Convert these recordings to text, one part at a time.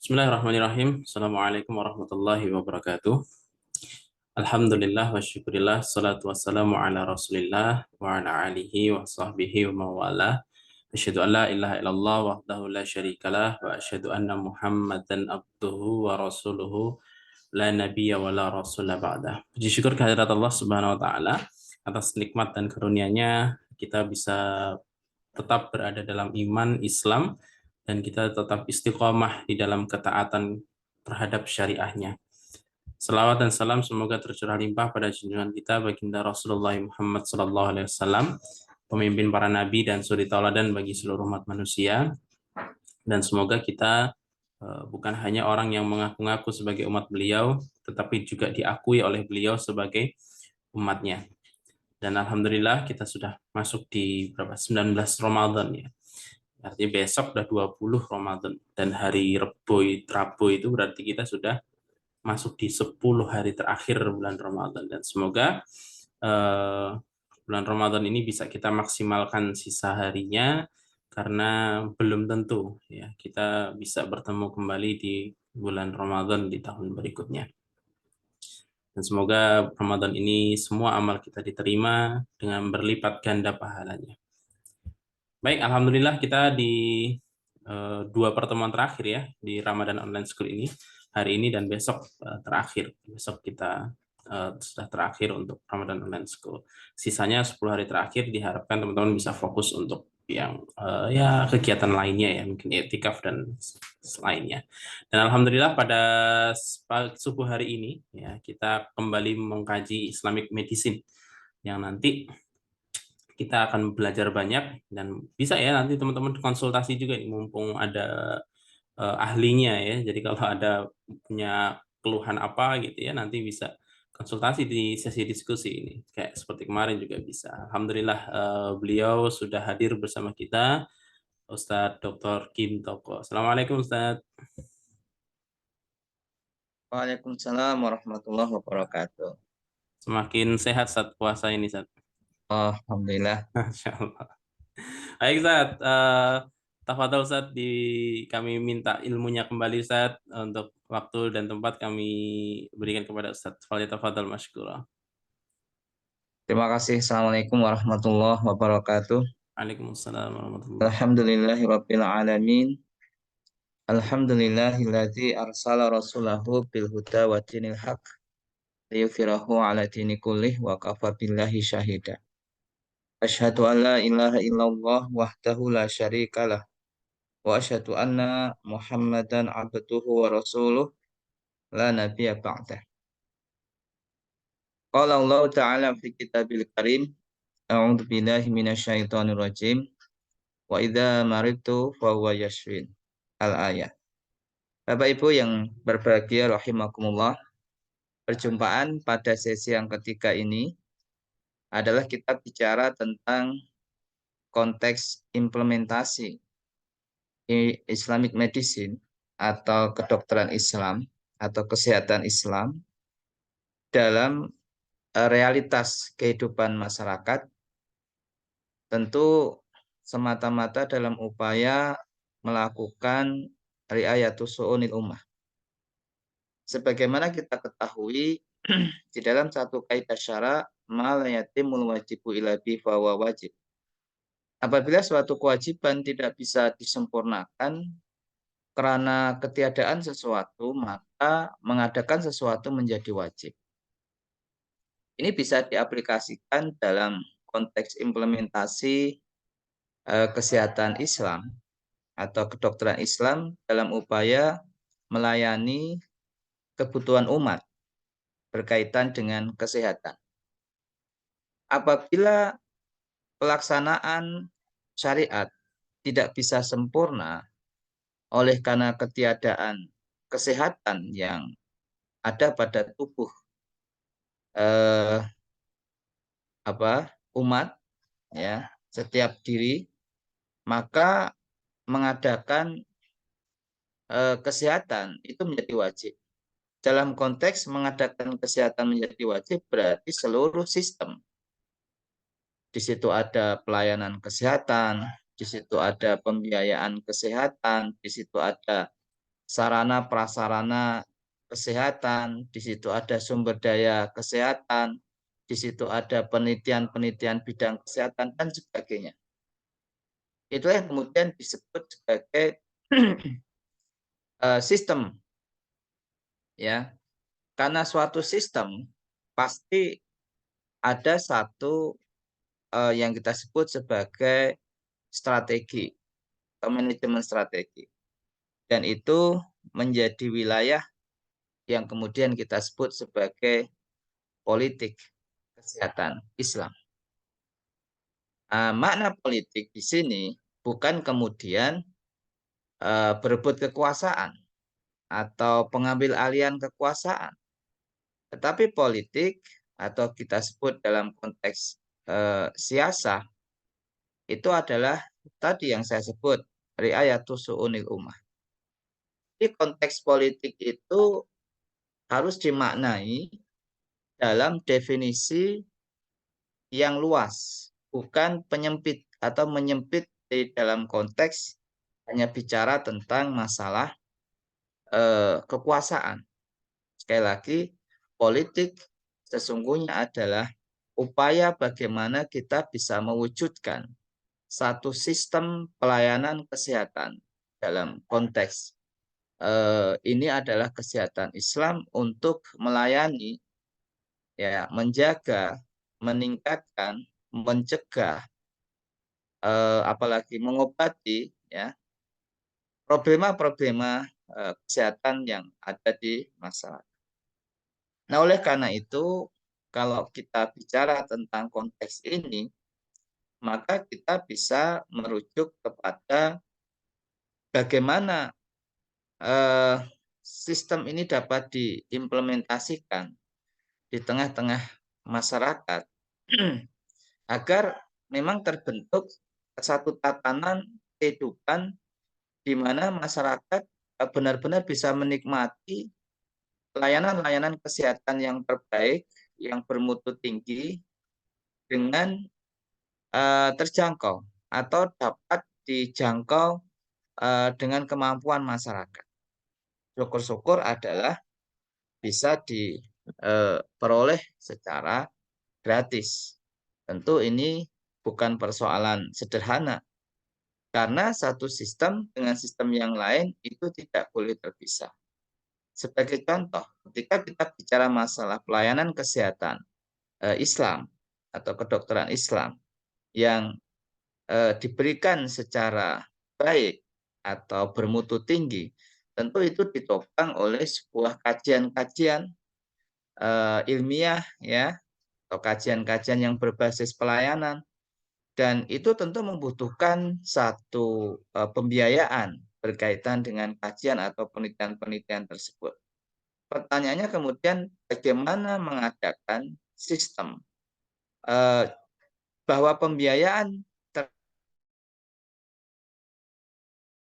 Bismillahirrahmanirrahim. Assalamualaikum warahmatullahi wabarakatuh. Alhamdulillah wa syukurillah. Salatu wassalamu ala rasulillah wa ala alihi wa sahbihi wa mawala. Asyhadu an la ilaha illallah wahdahu la syarikalah wa asyhadu anna muhammadan abduhu wa rasuluhu la nabiyya wa la rasula ba'dah. Puji syukur kehadirat Allah subhanahu wa ta'ala atas nikmat dan karunia-Nya kita bisa tetap berada dalam iman Islam dan kita tetap istiqomah di dalam ketaatan terhadap syariahnya. Selawat dan salam semoga tercurah limpah pada junjungan kita baginda Rasulullah Muhammad SAW, pemimpin para nabi dan suri tauladan bagi seluruh umat manusia. Dan semoga kita bukan hanya orang yang mengaku-ngaku sebagai umat beliau, tetapi juga diakui oleh beliau sebagai umatnya. Dan alhamdulillah kita sudah masuk di 19 Ramadan ya. Artinya besok udah 20 Ramadan dan hari Rabu itu berarti kita sudah masuk di 10 hari terakhir bulan Ramadan dan semoga bulan Ramadan ini bisa kita maksimalkan sisa harinya karena belum tentu ya kita bisa bertemu kembali di bulan Ramadan di tahun berikutnya. Dan semoga Ramadan ini semua amal kita diterima dengan berlipat ganda pahalanya. Baik, alhamdulillah kita di dua pertemuan terakhir ya di Ramadan Online School ini, hari ini dan besok terakhir. Besok kita sudah terakhir untuk Ramadan Online School. Sisanya 10 hari terakhir diharapkan teman-teman bisa fokus untuk yang ya kegiatan lainnya ya, mungkin i'tikaf dan lainnya. Dan alhamdulillah pada subuh hari ini ya kita kembali mengkaji Islamic Medicine yang nanti kita akan belajar banyak dan bisa ya nanti teman-teman konsultasi juga nih, mumpung ada ahlinya ya. Jadi kalau ada punya keluhan apa gitu ya nanti bisa konsultasi di sesi diskusi ini. Kayak seperti kemarin juga bisa. Alhamdulillah beliau sudah hadir bersama kita, Ustadz Dr. Kim Toko. Assalamualaikum Ustadz. Waalaikumsalam warahmatullahi wabarakatuh. Semakin sehat saat puasa ini Ustadz. Alhamdulillah. Masya Allah. Baik Ustaz, tafadhol Ustaz, kami minta ilmunya kembali Ustaz, untuk waktu dan tempat kami berikan kepada Ustaz. Tafadhol masykurah. Terima kasih. Assalamualaikum warahmatullahi wabarakatuh. Waalaikumsalam warahmatullahi. Alhamdulillahirabbil alamin. Alhamdulillahilladzi arsala rasulahu bil huda wa dinil haq liyuthirahu ala dini kullih wa kafa billahi syahida. Asyhadu an la ilaha illallah wahdahu la syarikalah wa asyhadu anna Muhammadan abduhu wa rasuluh la nabiyya ba'dah. Qala Allah Ta'ala fi kitabil karim. A'udzu billahi minasyaitonir rajim. Wa idza maritu fa huwa yashfin. Al-ayat. Bapak Ibu yang berbahagia rahimakumullah, perjumpaan pada sesi yang ketiga ini adalah kita bicara tentang konteks implementasi Islamic medicine atau kedokteran Islam atau kesehatan Islam dalam realitas kehidupan masyarakat, tentu semata-mata dalam upaya melakukan riayatus su'unil ummah. Sebagaimana kita ketahui di dalam satu kaidah syara, ma la yatimul wajibu illa bi fahuwa wajib. Apabila suatu kewajiban tidak bisa disempurnakan karena ketiadaan sesuatu, maka mengadakan sesuatu menjadi wajib. Ini bisa diaplikasikan dalam konteks implementasi kesehatan Islam atau kedokteran Islam dalam upaya melayani kebutuhan umat berkaitan dengan kesehatan. Apabila pelaksanaan syariat tidak bisa sempurna oleh karena ketiadaan kesehatan yang ada pada tubuh umat ya, setiap diri, maka mengadakan kesehatan itu menjadi wajib. Dalam konteks mengadakan kesehatan menjadi wajib berarti seluruh sistem. Di situ ada pelayanan kesehatan, di situ ada pembiayaan kesehatan, di situ ada sarana prasarana kesehatan, di situ ada sumber daya kesehatan, di situ ada penelitian-penelitian bidang kesehatan dan sebagainya. Itu yang kemudian disebut sebagai sistem, ya. Karena suatu sistem pasti ada satu yang kita sebut sebagai strategi atau manajemen strategi. Dan itu menjadi wilayah yang kemudian kita sebut sebagai politik kesehatan Islam. Makna politik di sini bukan kemudian berebut kekuasaan atau pengambil alihan kekuasaan, tetapi politik atau kita sebut dalam konteks siasah itu adalah tadi yang saya sebut riayatus su'unil ummah. Di konteks politik itu harus dimaknai dalam definisi yang luas, bukan penyempit atau menyempit di dalam konteks hanya bicara tentang masalah kekuasaan. Sekali lagi, politik sesungguhnya adalah upaya bagaimana kita bisa mewujudkan satu sistem pelayanan kesehatan dalam konteks ini adalah kesehatan Islam untuk melayani, ya, menjaga, meningkatkan, mencegah, apalagi mengobati, ya, problema-problema kesehatan yang ada di masyarakat. Nah, oleh karena itu, kalau kita bicara tentang konteks ini, maka kita bisa merujuk kepada bagaimana sistem ini dapat diimplementasikan di tengah-tengah masyarakat agar memang terbentuk satu tatanan kehidupan di mana masyarakat benar-benar bisa menikmati layanan-layanan kesehatan yang terbaik, yang bermutu tinggi dengan terjangkau atau dapat dijangkau dengan kemampuan masyarakat. Syukur-syukur adalah bisa diperoleh secara gratis. Tentu ini bukan persoalan sederhana, karena satu sistem dengan sistem yang lain itu tidak boleh terpisah. Sebagai contoh, ketika kita bicara masalah pelayanan kesehatan Islam atau kedokteran Islam yang diberikan secara baik atau bermutu tinggi, tentu itu ditopang oleh sebuah kajian-kajian ilmiah, ya, atau kajian-kajian yang berbasis pelayanan, dan itu tentu membutuhkan satu pembiayaan berkaitan dengan kajian atau penelitian-penelitian tersebut. Pertanyaannya kemudian bagaimana mengadakan sistem bahwa pembiayaan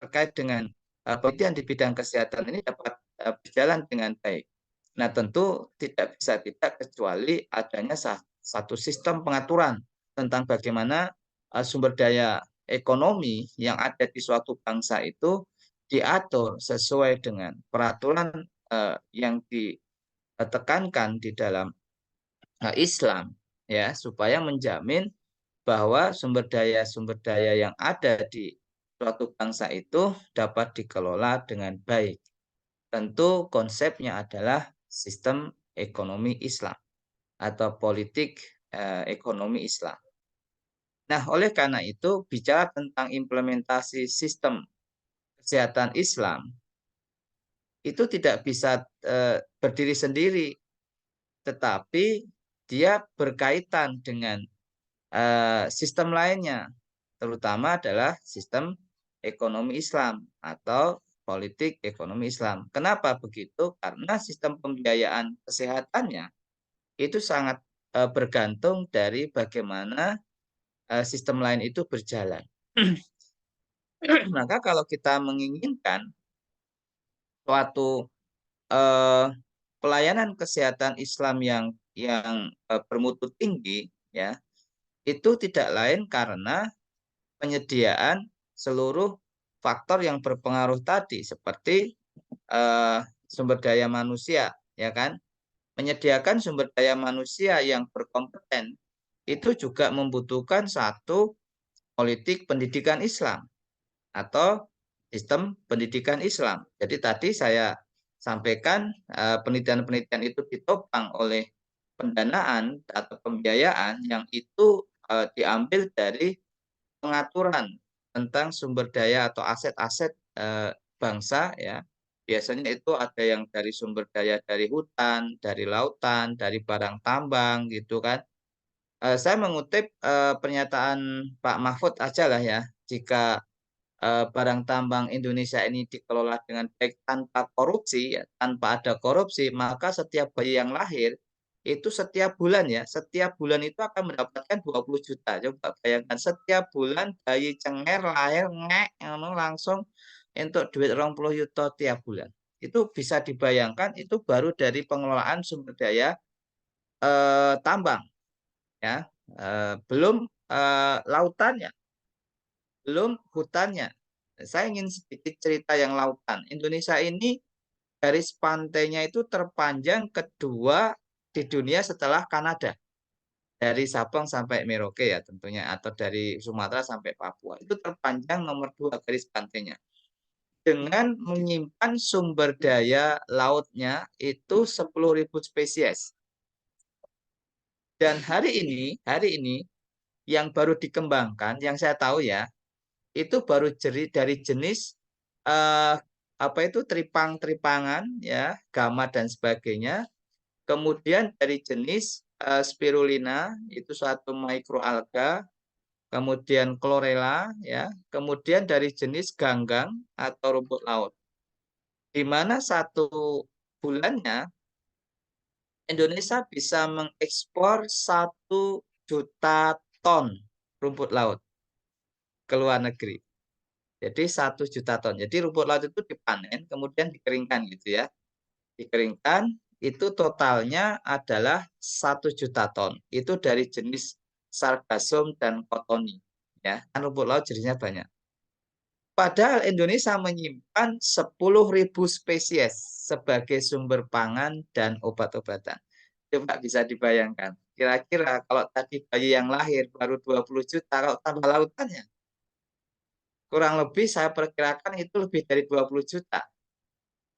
terkait dengan penelitian di bidang kesehatan ini dapat berjalan dengan baik. Nah, tentu tidak bisa tidak kecuali adanya satu sistem pengaturan tentang bagaimana sumber daya ekonomi yang ada di suatu bangsa itu diatur sesuai dengan peraturan yang ditekankan di dalam Islam, ya, supaya menjamin bahwa sumber daya yang ada di suatu bangsa itu dapat dikelola dengan baik. Tentu konsepnya adalah sistem ekonomi Islam atau politik ekonomi Islam. Nah, oleh karena itu bicara tentang implementasi sistem kesehatan Islam itu tidak bisa berdiri sendiri, tetapi dia berkaitan dengan sistem lainnya, terutama adalah sistem ekonomi Islam atau politik ekonomi Islam. Kenapa begitu? Karena sistem pembiayaan kesehatannya itu sangat bergantung dari bagaimana sistem lain itu berjalan. Maka kalau kita menginginkan suatu pelayanan kesehatan Islam yang bermutu tinggi, ya, itu tidak lain karena penyediaan seluruh faktor yang berpengaruh tadi, seperti sumber daya manusia, ya kan? Menyediakan sumber daya manusia yang berkompeten itu juga membutuhkan satu politik pendidikan Islam atau sistem pendidikan Islam. Jadi tadi saya sampaikan penelitian-penelitian itu ditopang oleh pendanaan atau pembiayaan yang itu diambil dari pengaturan tentang sumber daya atau aset-aset bangsa, ya. Biasanya itu ada yang dari sumber daya dari hutan, dari lautan, dari barang tambang gitu kan. Saya mengutip pernyataan Pak Mahfud aja lah ya. Jika barang tambang Indonesia ini dikelola dengan baik tanpa korupsi, ya, tanpa ada korupsi, maka setiap bayi yang lahir itu setiap bulan, ya, setiap bulan itu akan mendapatkan 20 juta. Coba bayangkan setiap bulan bayi cenger lahir ngek langsung untuk duit 20 juta tiap bulan. Itu bisa dibayangkan itu baru dari pengelolaan sumber daya tambang, ya. Belum lautannya, belum hutannya. Saya ingin sedikit cerita yang lautan. Indonesia ini garis pantainya itu terpanjang kedua di dunia setelah Kanada. Dari Sabang sampai Merauke ya tentunya, atau dari Sumatera sampai Papua. Itu terpanjang nomor dua garis pantainya. Dengan menyimpan sumber daya lautnya itu 10.000 spesies. Dan hari ini yang baru dikembangkan, yang saya tahu ya, itu baru dari jenis eh, apa itu tripang-tripangan, ya, gama dan sebagainya. Kemudian dari jenis spirulina itu suatu mikroalga, kemudian chlorella, ya, kemudian dari jenis ganggang atau rumput laut. Di mana satu bulannya Indonesia bisa mengekspor 1 juta ton rumput laut ke luar negeri. Jadi 1 juta ton. Jadi rumput laut itu dipanen, kemudian dikeringkan gitu ya. Dikeringkan, itu totalnya adalah 1 juta ton. Itu dari jenis sargassum dan kotoni. Ya, kan rumput laut jenisnya banyak. Padahal Indonesia menyimpan 10.000 spesies sebagai sumber pangan dan obat-obatan. Coba bisa dibayangkan. Kira-kira kalau tadi bayi yang lahir baru 20 juta, kalau tambah lautannya, kurang lebih saya perkirakan itu lebih dari 20 juta.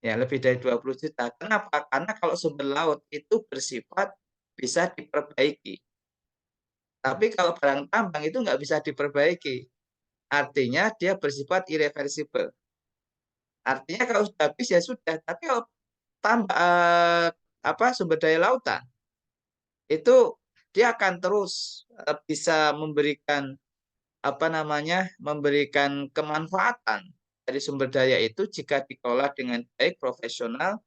Ya, lebih dari 20 juta. Kenapa? Karena kalau sumber laut itu bersifat bisa diperbaiki. Tapi kalau barang tambang itu nggak bisa diperbaiki. Artinya dia bersifat irreversible. Artinya kalau sudah habis ya sudah. Tapi kalau tambah sumber daya lautan itu dia akan terus bisa memberikan memberikan kemanfaatan dari sumber daya itu jika dikelola dengan baik, profesional,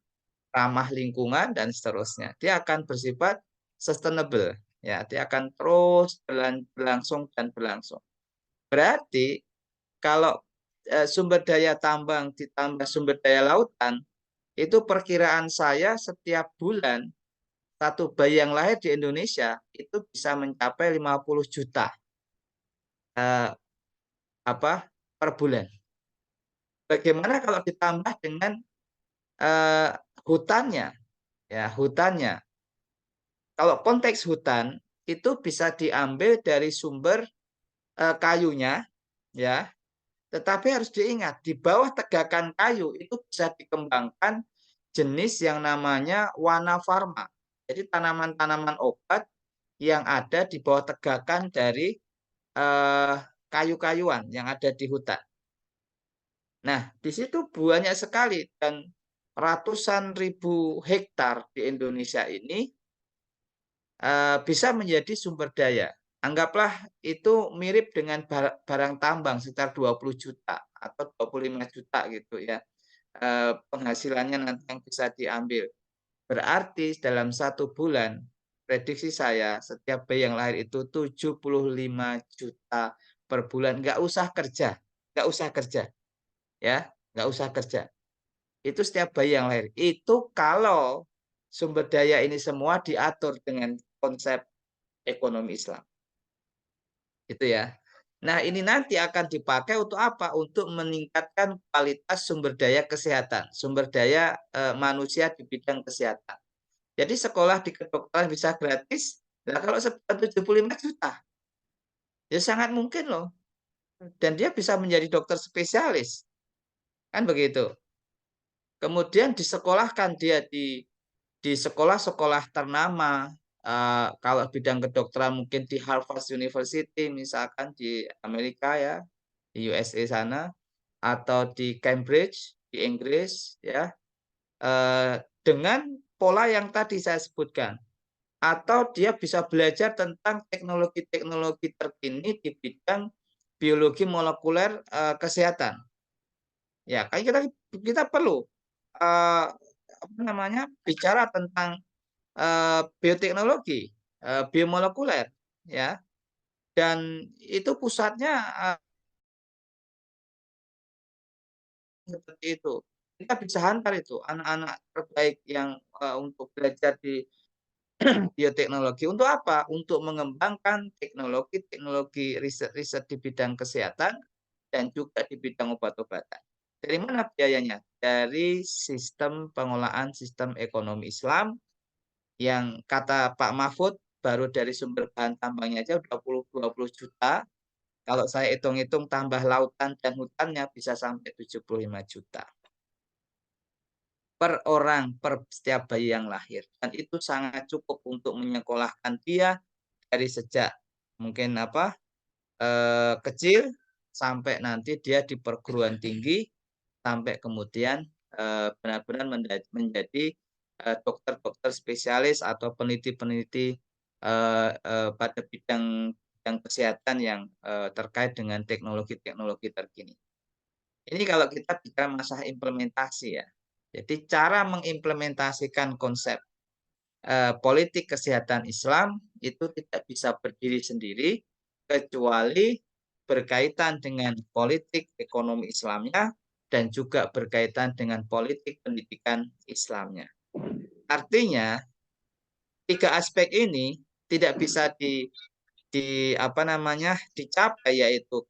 ramah lingkungan dan seterusnya. Dia akan bersifat sustainable, ya, dia akan terus berlangsung dan berlangsung. Berarti kalau sumber daya tambang ditambah sumber daya lautan, itu perkiraan saya setiap bulan satu bayi yang lahir di Indonesia itu bisa mencapai 50 juta eh, per bulan. Bagaimana kalau ditambah dengan eh, hutannya, ya, hutannya. Kalau konteks hutan itu bisa diambil dari sumber kayunya, ya. Tetapi harus diingat di bawah tegakan kayu itu bisa dikembangkan jenis yang namanya wana farma. Jadi tanaman-tanaman obat yang ada di bawah tegakan dari kayu-kayuan yang ada di hutan. Nah, di situ banyak sekali dan ratusan ribu hektar di Indonesia ini bisa menjadi sumber daya. Anggaplah itu mirip dengan barang tambang sekitar 20 juta atau 25 juta gitu ya. Penghasilannya nanti yang bisa diambil. Berarti dalam 1 bulan, prediksi saya setiap bayi yang lahir itu 75 juta per bulan. Nggak usah kerja, nggak usah kerja, ya, nggak usah kerja. Itu setiap bayi yang lahir. Itu kalau sumber daya ini semua diatur dengan konsep ekonomi Islam. Itu ya. Nah, ini nanti akan dipakai untuk apa? Untuk meningkatkan kualitas sumber daya kesehatan, sumber daya manusia di bidang kesehatan. Jadi sekolah di kedokteran bisa gratis. Nah, kalau sebulan 75 juta, ya sangat mungkin loh. Dan dia bisa menjadi dokter spesialis. Kan begitu. Kemudian disekolahkan dia di sekolah-sekolah ternama. Kalau bidang kedokteran mungkin di Harvard University, misalkan di Amerika ya, di USA sana, atau di Cambridge di Inggris ya, dengan pola yang tadi saya sebutkan. Atau dia bisa belajar tentang teknologi-teknologi terkini di bidang biologi molekuler kesehatan. Ya, kan kita perlu apa namanya bicara tentang bioteknologi, biomolekuler, ya, dan itu pusatnya seperti itu. Kita bisa hantar itu anak-anak terbaik yang untuk belajar di bioteknologi. Untuk apa? Untuk mengembangkan teknologi-teknologi riset-riset di bidang kesehatan dan juga di bidang obat-obatan. Dari mana biayanya? Dari sistem pengolahan sistem ekonomi Islam yang kata Pak Mahfud baru dari sumber bahan tambangnya aja 20 juta. Kalau saya hitung-hitung tambah lautan dan hutannya bisa sampai 75 juta per orang per setiap bayi yang lahir. Dan itu sangat cukup untuk menyekolahkan dia dari sejak mungkin kecil sampai nanti dia di perguruan tinggi sampai kemudian benar-benar menjadi dokter-dokter spesialis atau peneliti-peneliti pada bidang kesehatan yang terkait dengan teknologi-teknologi terkini. Ini kalau kita bicara masalah implementasi ya. Jadi cara mengimplementasikan konsep politik kesehatan Islam itu tidak bisa berdiri sendiri kecuali berkaitan dengan politik ekonomi Islamnya dan juga berkaitan dengan politik pendidikan Islamnya. Artinya, tiga aspek ini tidak bisa dicapai, yaitu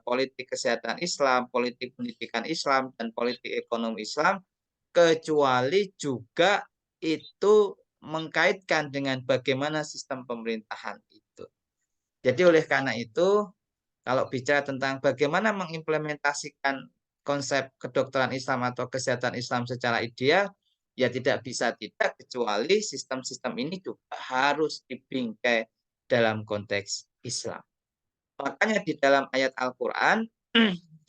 politik kesehatan Islam, politik pendidikan Islam, dan politik ekonomi Islam, kecuali juga itu mengkaitkan dengan bagaimana sistem pemerintahan itu. Jadi oleh karena itu, kalau bicara tentang bagaimana mengimplementasikan konsep kedokteran Islam atau kesehatan Islam secara ideal, ya tidak bisa tidak kecuali sistem-sistem ini juga harus dibingkai dalam konteks Islam. Makanya di dalam ayat Al-Quran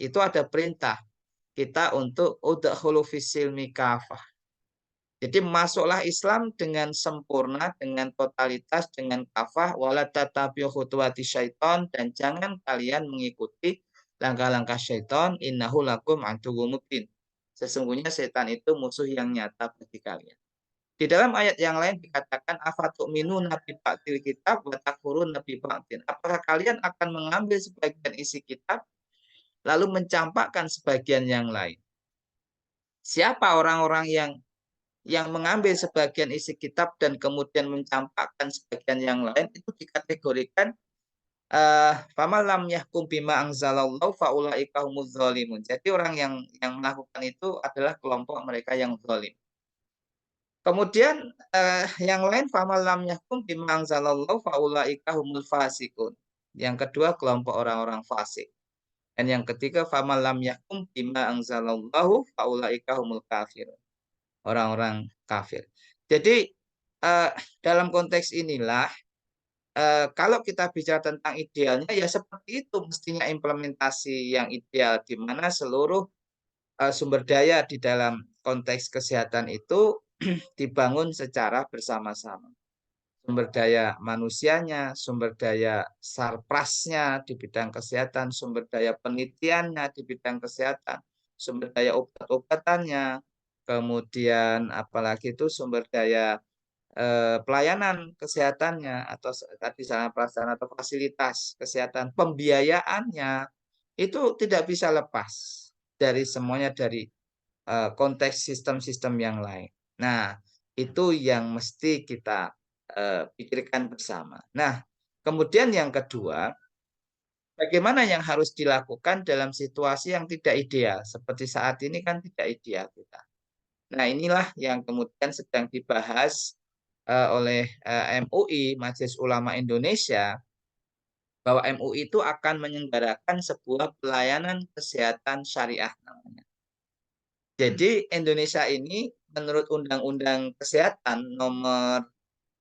itu ada perintah kita untuk udkhulu fisilmi kafah. Jadi masuklah Islam dengan sempurna, dengan totalitas, dengan kafah, wala tatabi'u khutuwati syaiton, dan jangan kalian mengikuti langkah-langkah syaiton, innahu lakum aduwwum mubin. Sesungguhnya setan itu musuh yang nyata bagi kalian. Di dalam ayat yang lain dikatakan afatu'minuna bi ba'dil kitab wa takfuruna bi ba'din. Apakah kalian akan mengambil sebagian isi kitab lalu mencampakkan sebagian yang lain? Siapa orang-orang yang mengambil sebagian isi kitab dan kemudian mencampakkan sebagian yang lain itu dikategorikan famalam yahkum bima anzalallahu faulaika humuz zalimun. Jadi orang yang melakukan itu adalah kelompok mereka yang zalim. Kemudian yang lain famalam yahkum bima anzalallahu faulaika humul fasikun. Yang kedua kelompok orang-orang fasik. Dan yang ketiga famalam yahkum bima anzalallahu faulaika humul kafirun. Orang-orang kafir. Jadi dalam konteks inilah kalau kita bicara tentang idealnya ya seperti itu mestinya implementasi yang ideal di mana seluruh sumber daya di dalam konteks kesehatan itu dibangun secara bersama-sama. Sumber daya manusianya, sumber daya sarprasnya di bidang kesehatan, sumber daya penelitiannya di bidang kesehatan, sumber daya obat-obatannya, kemudian apalagi itu sumber daya pelayanan kesehatannya atau tadi sarana prasarana atau fasilitas kesehatan, pembiayaannya itu tidak bisa lepas dari semuanya dari konteks sistem-sistem yang lain. Nah, itu yang mesti kita pikirkan bersama. Nah, kemudian yang kedua, bagaimana yang harus dilakukan dalam situasi yang tidak ideal. Seperti saat ini kan tidak ideal kita. Nah, inilah yang kemudian sedang dibahas oleh MUI, Majelis Ulama Indonesia, bahwa MUI itu akan menyelenggarakan sebuah pelayanan kesehatan syariah namanya. Jadi Indonesia ini menurut Undang-Undang Kesehatan nomor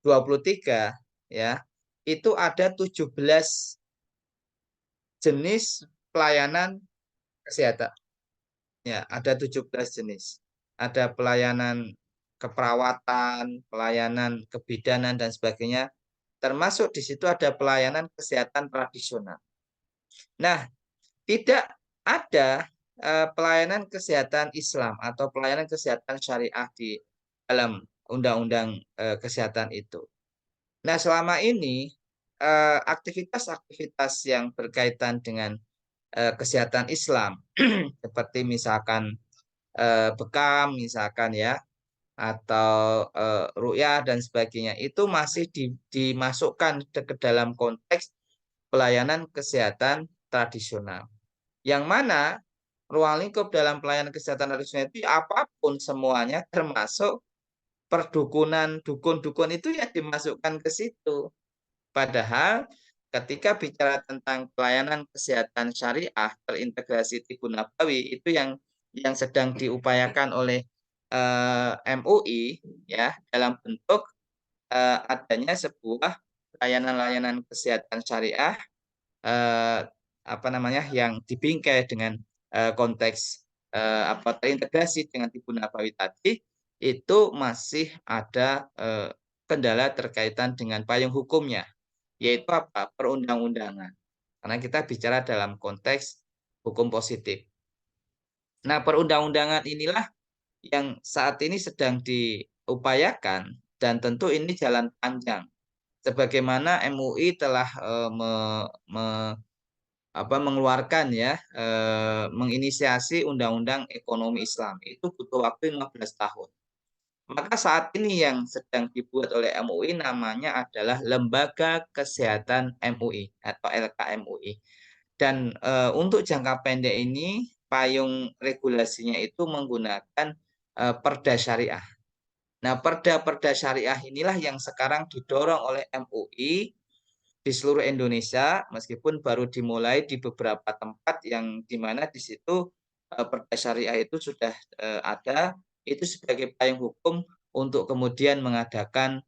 23 ya, itu ada 17 jenis pelayanan kesehatan. Ya, ada 17 jenis. Ada pelayanan keperawatan, pelayanan kebidanan dan sebagainya. Termasuk di situ ada pelayanan kesehatan tradisional. Nah, tidak ada pelayanan kesehatan Islam atau pelayanan kesehatan syariah di dalam undang-undang kesehatan itu. Nah, selama ini aktivitas-aktivitas yang berkaitan dengan kesehatan Islam, seperti misalkan bekam, misalkan ya, atau ru'yah dan sebagainya, itu masih dimasukkan ke dalam konteks pelayanan kesehatan tradisional. Yang mana ruang lingkup dalam pelayanan kesehatan tradisional itu apapun semuanya termasuk perdukunan, dukun-dukun itu ya dimasukkan ke situ. Padahal ketika bicara tentang pelayanan kesehatan syariah terintegrasi Tibu Nabawi itu yang sedang diupayakan oleh MUI ya dalam bentuk adanya sebuah layanan-layanan kesehatan syariah eh, apa namanya yang dibingkai dengan konteks apa terintegrasi dengan Tibu Nabawi tadi itu masih ada kendala terkaitan dengan payung hukumnya yaitu apa? Perundang-undangan. Karena kita bicara dalam konteks hukum positif. Nah, perundang-undangan inilah yang saat ini sedang diupayakan dan tentu ini jalan panjang. Sebagaimana MUI telah mengeluarkan ya menginisiasi Undang-Undang Ekonomi Islam itu butuh waktu 15 tahun. Maka saat ini yang sedang dibuat oleh MUI namanya adalah Lembaga Kesehatan MUI atau LKMUI. Dan untuk jangka pendek ini payung regulasinya itu menggunakan Perda Syariah. Nah, perda-perda syariah inilah yang sekarang didorong oleh MUI di seluruh Indonesia, meskipun baru dimulai di beberapa tempat yang di mana di situ perda syariah itu sudah ada, itu sebagai payung hukum untuk kemudian mengadakan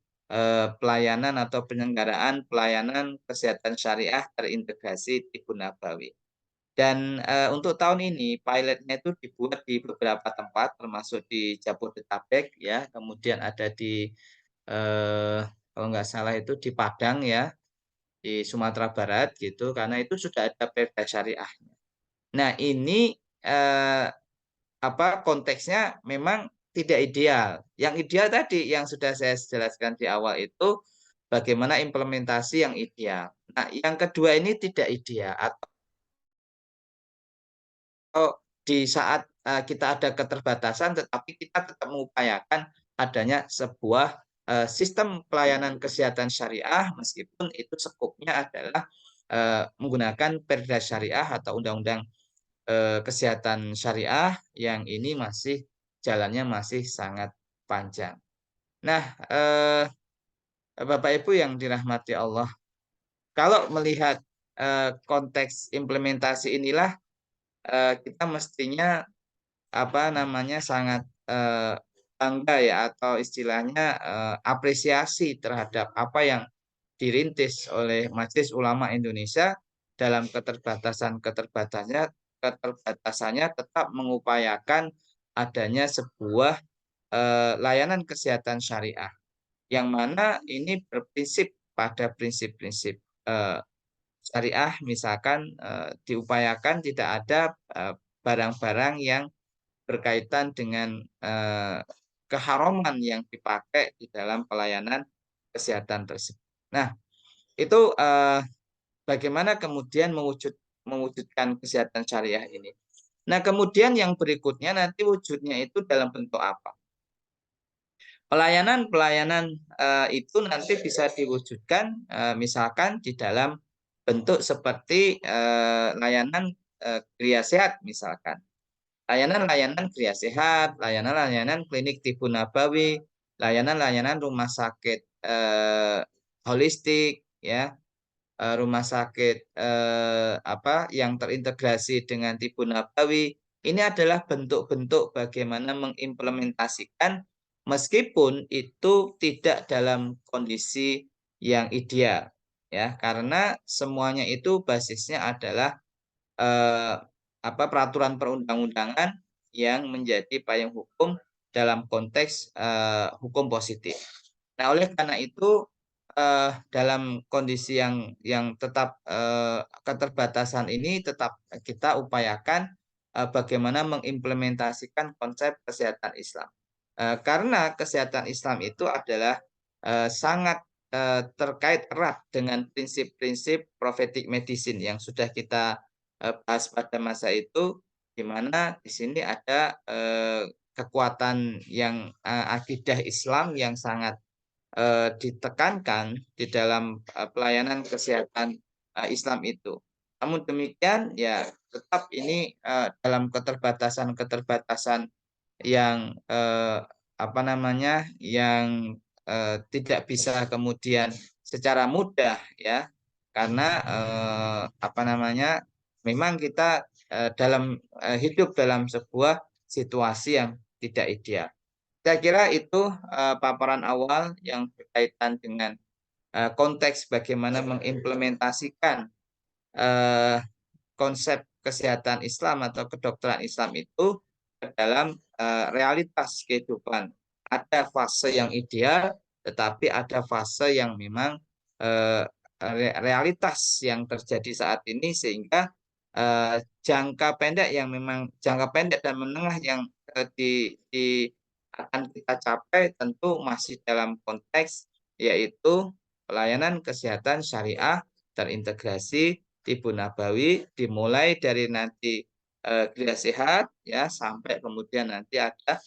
pelayanan atau penyelenggaraan pelayanan kesehatan syariah terintegrasi Tibu Nabawi. Dan untuk tahun ini pilotnya itu dibuat di beberapa tempat, termasuk di Jabodetabek ya, kemudian ada di kalau nggak salah itu di Padang ya, di Sumatera Barat gitu, karena itu sudah ada perda syariahnya. Nah ini eh, apa konteksnya memang tidak ideal. Yang ideal tadi yang sudah saya jelaskan di awal itu bagaimana implementasi yang ideal. Nah yang kedua ini tidak ideal di saat kita ada keterbatasan, tetapi kita tetap mengupayakan adanya sebuah sistem pelayanan kesehatan syariah, meskipun itu skopnya adalah menggunakan perda syariah atau undang-undang kesehatan syariah yang ini masih jalannya masih sangat panjang. Nah, Bapak Ibu yang dirahmati Allah, kalau melihat konteks implementasi inilah kita mestinya apa namanya sangat bangga ya atau istilahnya apresiasi terhadap apa yang dirintis oleh Majelis Ulama Indonesia dalam keterbatasannya tetap mengupayakan adanya sebuah layanan kesehatan syariah yang mana ini berprinsip pada prinsip-prinsip syariah misalkan diupayakan tidak ada barang-barang yang berkaitan dengan keharaman yang dipakai di dalam pelayanan kesehatan tersebut. Nah, itu bagaimana kemudian mewujudkan kesehatan syariah ini. Nah, kemudian yang berikutnya nanti wujudnya itu dalam bentuk apa? Pelayanan-pelayanan itu nanti bisa diwujudkan misalkan di dalam bentuk seperti layanan Gria Sehat misalkan. Layanan-layanan Gria Sehat, layanan-layanan klinik Tibu Nabawi, layanan-layanan rumah sakit holistik, ya, rumah sakit yang terintegrasi dengan Tibu Nabawi. Ini adalah bentuk-bentuk bagaimana mengimplementasikan meskipun itu tidak dalam kondisi yang ideal, ya, karena semuanya itu basisnya adalah eh, peraturan perundang-undangan yang menjadi payung hukum dalam konteks hukum positif. Nah, oleh karena itu dalam kondisi yang tetap keterbatasan ini tetap kita upayakan bagaimana mengimplementasikan konsep kesehatan Islam. Karena kesehatan Islam itu adalah sangat terkait erat dengan prinsip-prinsip prophetic medicine yang sudah kita bahas pada masa itu, di mana di sini ada kekuatan yang akidah Islam yang sangat ditekankan di dalam pelayanan kesehatan Islam itu. Namun demikian, ya tetap ini dalam keterbatasan-keterbatasan yang yang tidak bisa kemudian secara mudah, ya, karena memang kita hidup dalam sebuah situasi yang tidak ideal. Saya kira itu paparan awal yang berkaitan dengan konteks bagaimana mengimplementasikan eh, konsep kesehatan Islam atau kedokteran Islam itu ke dalam realitas kehidupan. Ada fase yang ideal, tetapi ada fase yang memang eh, realitas yang terjadi saat ini, sehingga jangka pendek dan menengah yang akan kita capai tentu masih dalam konteks yaitu pelayanan kesehatan syariah terintegrasi Tibu Nabawi, dimulai dari nanti Gria Sehat, ya, sampai kemudian nanti ada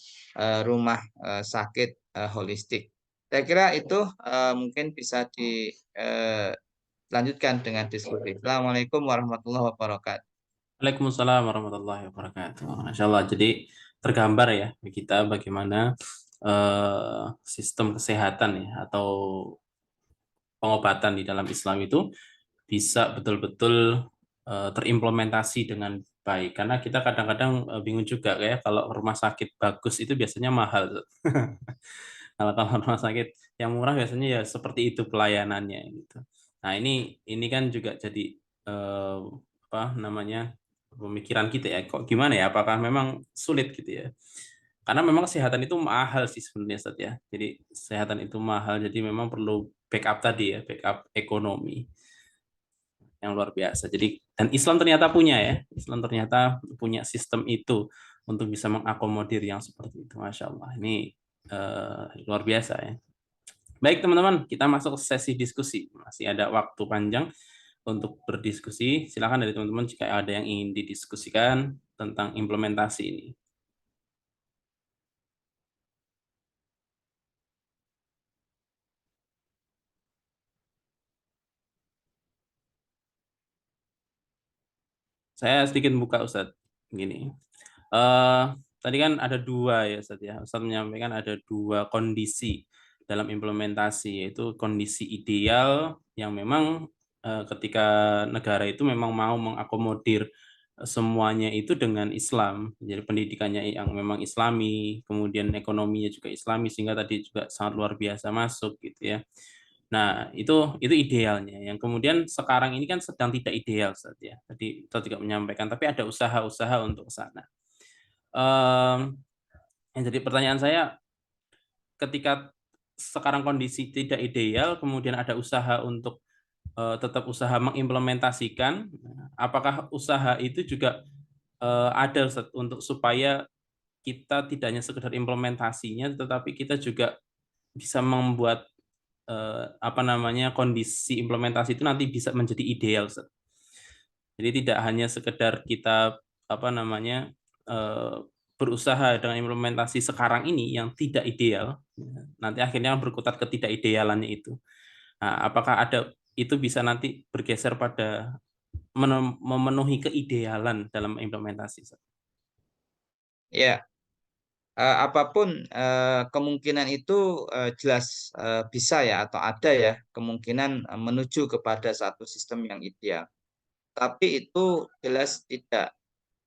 rumah sakit holistik. Saya kira itu mungkin bisa dilanjutkan dengan diskusi. Assalamualaikum warahmatullahi wabarakatuh. Waalaikumsalam warahmatullahi wabarakatuh. Masya Allah. Jadi tergambar ya bagi kita bagaimana sistem kesehatan ya atau pengobatan di dalam Islam itu bisa betul-betul terimplementasi dengan baik. Karena kita kadang-kadang bingung juga ya kalau rumah sakit bagus itu biasanya mahal. Kalau rumah sakit yang murah biasanya ya seperti itu pelayanannya gitu. Nah, ini kan juga jadi apa namanya pemikiran kita ya. Kok gimana ya? Apakah memang sulit gitu ya? Karena memang kesehatan itu mahal sih sebenarnya Ustaz ya. Jadi kesehatan itu mahal, jadi memang perlu backup tadi ya, backup ekonomi yang luar biasa. Jadi dan Islam ternyata punya ya, Islam ternyata punya sistem itu untuk bisa mengakomodir yang seperti itu. Masya Allah, ini luar biasa ya. Baik teman-teman, kita masuk ke sesi diskusi. Masih ada waktu panjang untuk berdiskusi. Silakan dari teman-teman jika ada yang ingin didiskusikan tentang implementasi ini. Saya sedikit buka Ustadz. Gini. Eh, tadi kan ada dua ya Ustadz ya. Ustadz menyampaikan ada dua kondisi dalam implementasi, yaitu kondisi ideal yang memang ketika negara itu memang mau mengakomodir semuanya itu dengan Islam. Jadi pendidikannya yang memang Islami, kemudian ekonominya juga Islami, sehingga tadi juga sangat luar biasa masuk gitu ya. Nah, itu idealnya. Yang kemudian sekarang ini kan sedang tidak ideal Ustaz ya. Tadi kita juga menyampaikan, tapi ada usaha-usaha untuk ke sana. Yang jadi pertanyaan saya, ketika sekarang kondisi tidak ideal, kemudian ada usaha untuk tetap usaha mengimplementasikan, apakah usaha itu juga ada Ustaz, untuk supaya kita tidak hanya sekedar implementasinya, tetapi kita juga bisa membuat kondisi implementasi itu nanti bisa menjadi ideal. Jadi tidak hanya sekedar kita berusaha dengan implementasi sekarang ini yang tidak ideal, nanti akhirnya berkutat ketidakidealannya itu. Nah, apakah ada itu bisa nanti bergeser pada memenuhi keidealan dalam implementasi. Ya, apapun kemungkinan itu jelas bisa ya atau ada ya kemungkinan menuju kepada satu sistem yang ideal. Tapi itu jelas tidak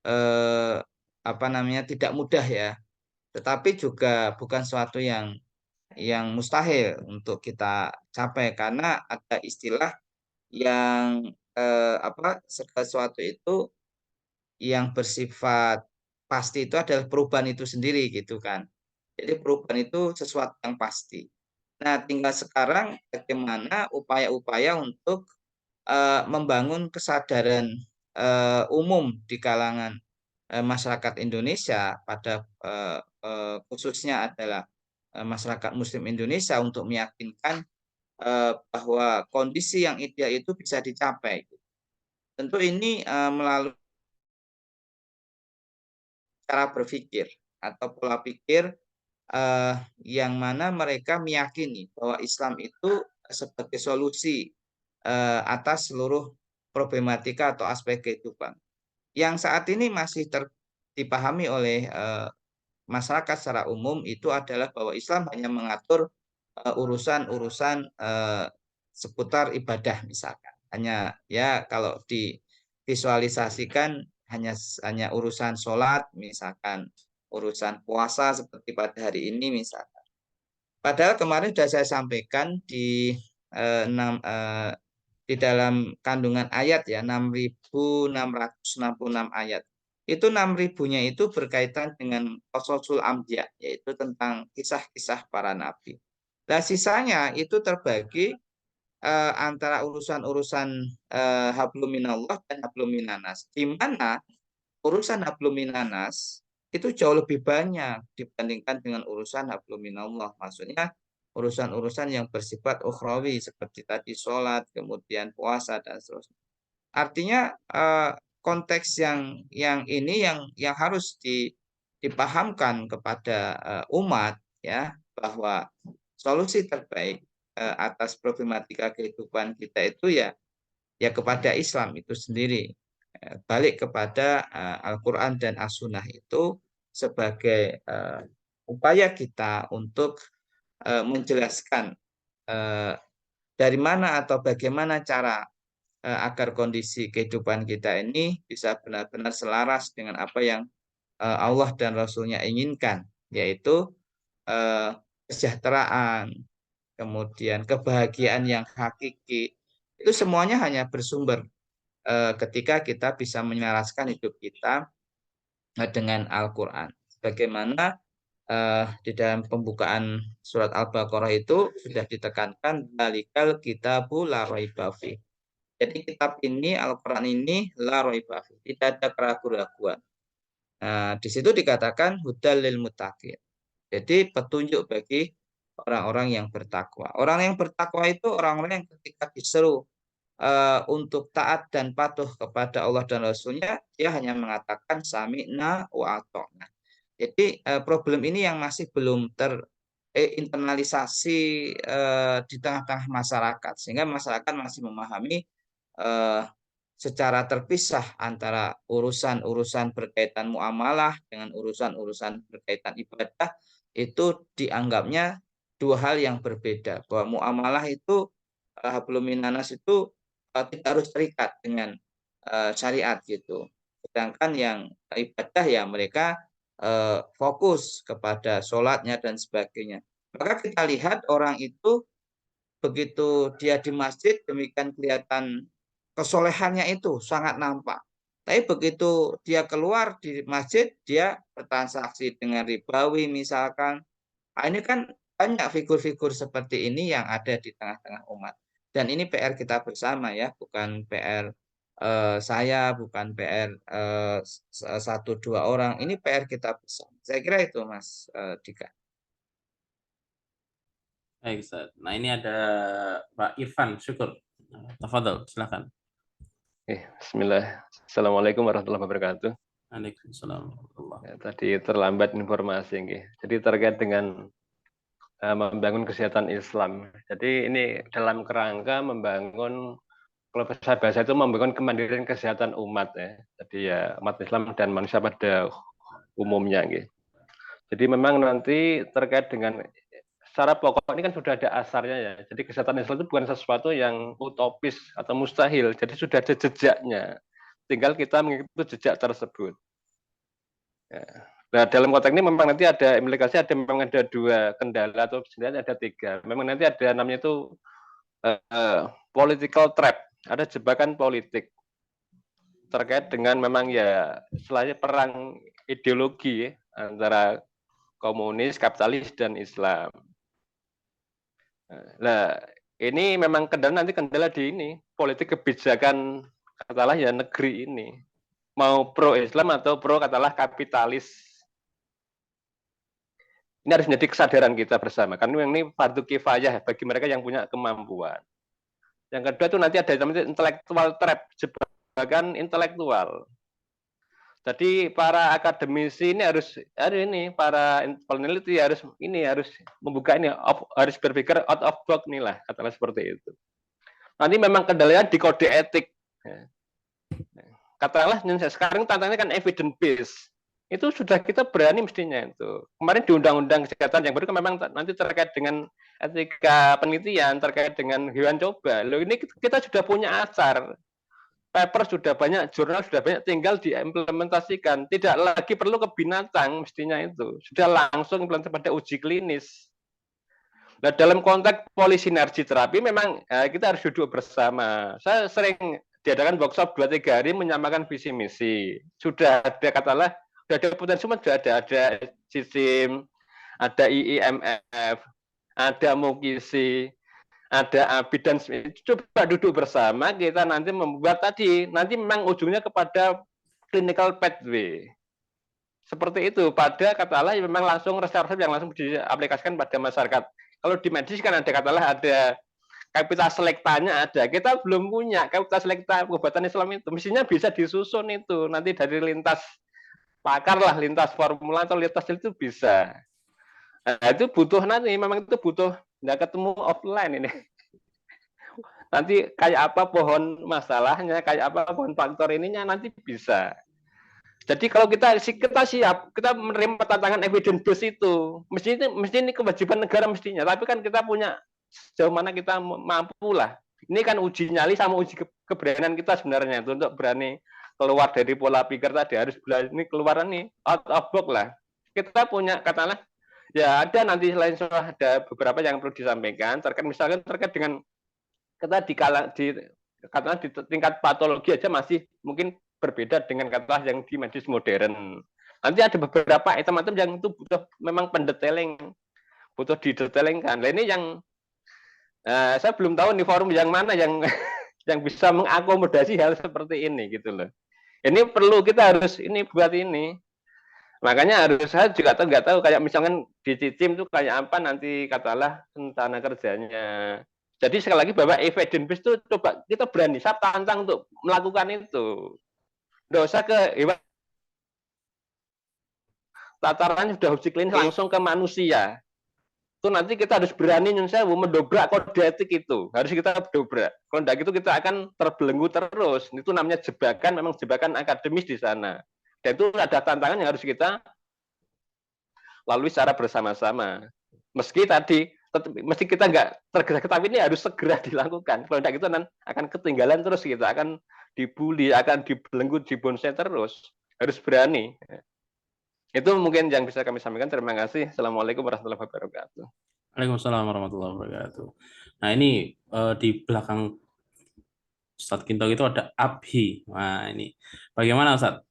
eh, apa namanya tidak mudah ya. Tetapi juga bukan suatu yang mustahil untuk kita capai karena ada istilah yang apa segala sesuatu itu yang bersifat pasti itu adalah perubahan itu sendiri gitu kan. Jadi perubahan itu sesuatu yang pasti. Nah, tinggal sekarang bagaimana upaya-upaya untuk membangun kesadaran umum di kalangan masyarakat Indonesia pada khususnya adalah masyarakat Muslim Indonesia untuk meyakinkan bahwa kondisi yang ideal itu bisa dicapai. Tentu ini melalui cara berpikir atau pola pikir yang mana mereka meyakini bahwa Islam itu sebagai solusi atas seluruh problematika atau aspek kehidupan. Yang saat ini masih dipahami oleh masyarakat secara umum itu adalah bahwa Islam hanya mengatur urusan-urusan seputar ibadah misalkan. Hanya ya kalau divisualisasikan hanya urusan sholat misalkan, urusan puasa seperti pada hari ini misalkan. Padahal kemarin sudah saya sampaikan di dalam kandungan ayat ya 6.666 ayat. Itu 6.000-nya itu berkaitan dengan qasasul anbiya, yaitu tentang kisah-kisah para nabi. Nah, sisanya itu terbagi antara urusan-urusan hablum minallah dan hablum minanas. Di mana urusan hablum minanas itu jauh lebih banyak dibandingkan dengan urusan hablum minallah. Maksudnya urusan-urusan yang bersifat ukhrawi seperti tadi sholat, kemudian puasa dan seterusnya. Artinya konteks yang ini yang harus dipahamkan kepada umat ya bahwa solusi terbaik atas problematika kehidupan kita itu ya kepada Islam itu sendiri. Balik kepada Al-Quran dan As-Sunnah itu sebagai upaya kita untuk menjelaskan dari mana atau bagaimana cara agar kondisi kehidupan kita ini bisa benar-benar selaras dengan apa yang Allah dan Rasulnya inginkan, yaitu kesejahteraan, kemudian kebahagiaan yang hakiki. Itu semuanya hanya bersumber ketika kita bisa menyelaraskan hidup kita dengan Al-Quran. Bagaimana di dalam pembukaan surat Al-Baqarah itu sudah ditekankan dalikal kitabu la raiba fi. Jadi kitab ini Al-Quran ini la raiba fi, tidak ada keraguan-raguan. Nah, di situ dikatakan hudal lil muttaqin. Jadi petunjuk bagi orang-orang yang bertakwa. Orang yang bertakwa itu orang-orang yang ketika diseru untuk taat dan patuh kepada Allah dan Rasulnya, dia hanya mengatakan sami'na wa ata'na. Jadi problem ini yang masih belum terinternalisasi di tengah-tengah masyarakat, sehingga masyarakat masih memahami eh, secara terpisah antara urusan-urusan berkaitan muamalah dengan urusan-urusan berkaitan ibadah itu dianggapnya dua hal yang berbeda. Bahwa muamalah itu hablum minanas itu tidak harus terikat dengan syariat gitu. Sedangkan yang ibadah ya mereka fokus kepada sholatnya dan sebagainya. Maka kita lihat orang itu begitu dia di masjid demikian kelihatan kesolehannya itu sangat nampak. Tapi begitu dia keluar di masjid, dia bertransaksi dengan ribawi misalkan. Nah, ini kan banyak figur-figur seperti ini yang ada di tengah-tengah umat. Dan ini PR kita bersama ya, bukan PR saya, bukan PR satu dua orang. Ini PR kita bersama. Saya kira itu Mas Dika. Baik, Ustaz. Nah, ini ada Pak Irfan Syukur. Tafadhol, silakan. Bismillah. Assalamualaikum warahmatullahi wabarakatuh. Waalaikumsalam warahmatullahi Ya, tadi terlambat informasi. Jadi terkait dengan membangun kesehatan Islam. Jadi ini dalam kerangka membangun, kalau bahasa itu membangun kemandirian kesehatan umat ya. Jadi ya umat Islam dan manusia pada umumnya gitu. Jadi memang nanti terkait dengan secara pokok ini kan sudah ada asarnya ya. Jadi kesehatan Islam itu bukan sesuatu yang utopis atau mustahil. Jadi sudah ada jejaknya. Tinggal kita mengikuti jejak tersebut. Ya. Nah, dalam konteks ini memang nanti ada implikasi, memang ada dua kendala atau sebenarnya ada tiga. Memang nanti ada namanya itu political trap, ada jebakan politik terkait dengan memang ya selain perang ideologi ya, antara komunis, kapitalis dan Islam. Nah, ini memang kendala di ini politik kebijakan katalah ya negeri ini mau pro Islam atau pro katalah kapitalis. Ini harus menjadi kesadaran kita bersama. Karena ini fardu kifayah bagi mereka yang punya kemampuan. Yang kedua itu nanti ada namanya intellectual trap, jebakan intelektual. Jadi para akademisi ini harus para peneliti harus membuka ini, harus berpikir out of box nih lah, katakanlah seperti itu. Nanti memang kendalanya di kode etik. Katakanlah sekarang tantangannya kan evidence based. Itu sudah kita berani mestinya itu. Kemarin di Undang-Undang Kesehatan yang baru kan memang nanti terkait dengan etika penelitian, terkait dengan hewan coba. Loh ini kita sudah punya asar. Paper sudah banyak, jurnal sudah banyak, tinggal diimplementasikan. Tidak lagi perlu ke binatang mestinya itu. Sudah langsung implementasi pada uji klinis. Nah, dalam konteks polisinergi terapi memang kita harus duduk bersama. Saya sering diadakan workshop 2-3 hari menyamakan visi misi. Sudah ada katalah sudah ada potensi, sudah ada SISIM, ada IIMF, ada MUKISI, ada ABI, dan coba duduk bersama kita nanti membuat nanti memang ujungnya kepada clinical pathway. Seperti itu, pada katalah memang langsung resep-resep yang langsung diaplikasikan pada masyarakat. Kalau di medis kan ada katalah ada kapital selektanya ada. Kita belum punya kapital selekta pengobatan Islam itu. Mestinya bisa disusun itu nanti dari lintas pakar lah, lintas formula atau lintas itu bisa. Nah, itu butuh nanti, memang itu butuh nggak ketemu offline ini. Nanti kayak apa pohon masalahnya, kayak apa pohon faktor ininya nanti bisa. Jadi kalau kita siap, kita menerima tantangan evidence base itu, mesti ini kewajiban negara mestinya. Tapi kan kita punya sejauh mana kita mampu lah. Ini kan uji nyali sama uji keberanian kita sebenarnya itu untuk berani keluar dari pola pikir tadi, harus berani keluar nih out of box lah. Kita punya katakanlah ya ada nanti selain ada beberapa yang perlu disampaikan misalkan terkait dengan kita katakanlah di tingkat patologi aja masih mungkin berbeda dengan katakanlah yang di medis modern. Nanti ada beberapa item-item yang itu butuh memang pendetailing, butuh didetailingkan. Nah ini yang saya belum tahu nih forum yang mana yang yang bisa mengakomodasi hal seperti ini gitu loh. Ini perlu kita harus ini buat ini. Makanya harus saya juga nggak tahu kayak misalkan di CICIM itu kayak apa nanti katalah rencana kerjanya. Jadi sekali lagi bahwa evidence based itu coba kita berani, saya tantang untuk melakukan itu. Nggak usah ke hewan, tatarannya sudah uji klinis langsung ke manusia. Itu nanti kita harus berani mendobrak kode etik itu. Harus kita dobrak. Kalau tidak gitu kita akan terbelenggu terus. Itu namanya jebakan, memang jebakan akademis di sana. Dan itu ada tantangan yang harus kita lalui secara bersama-sama. Meski kita nggak tergesa-gesa, tapi ini harus segera dilakukan. Kalau tidak gitu akan ketinggalan terus, kita akan dibully, akan dibelenggu, dibonsai terus. Harus berani. Itu mungkin yang bisa kami sampaikan. Terima kasih. Assalamualaikum warahmatullahi wabarakatuh. Waalaikumsalam warahmatullahi wabarakatuh. Nah ini di belakang Ustadz Kinto itu ada ABHI. Nah ini bagaimana Ustadz?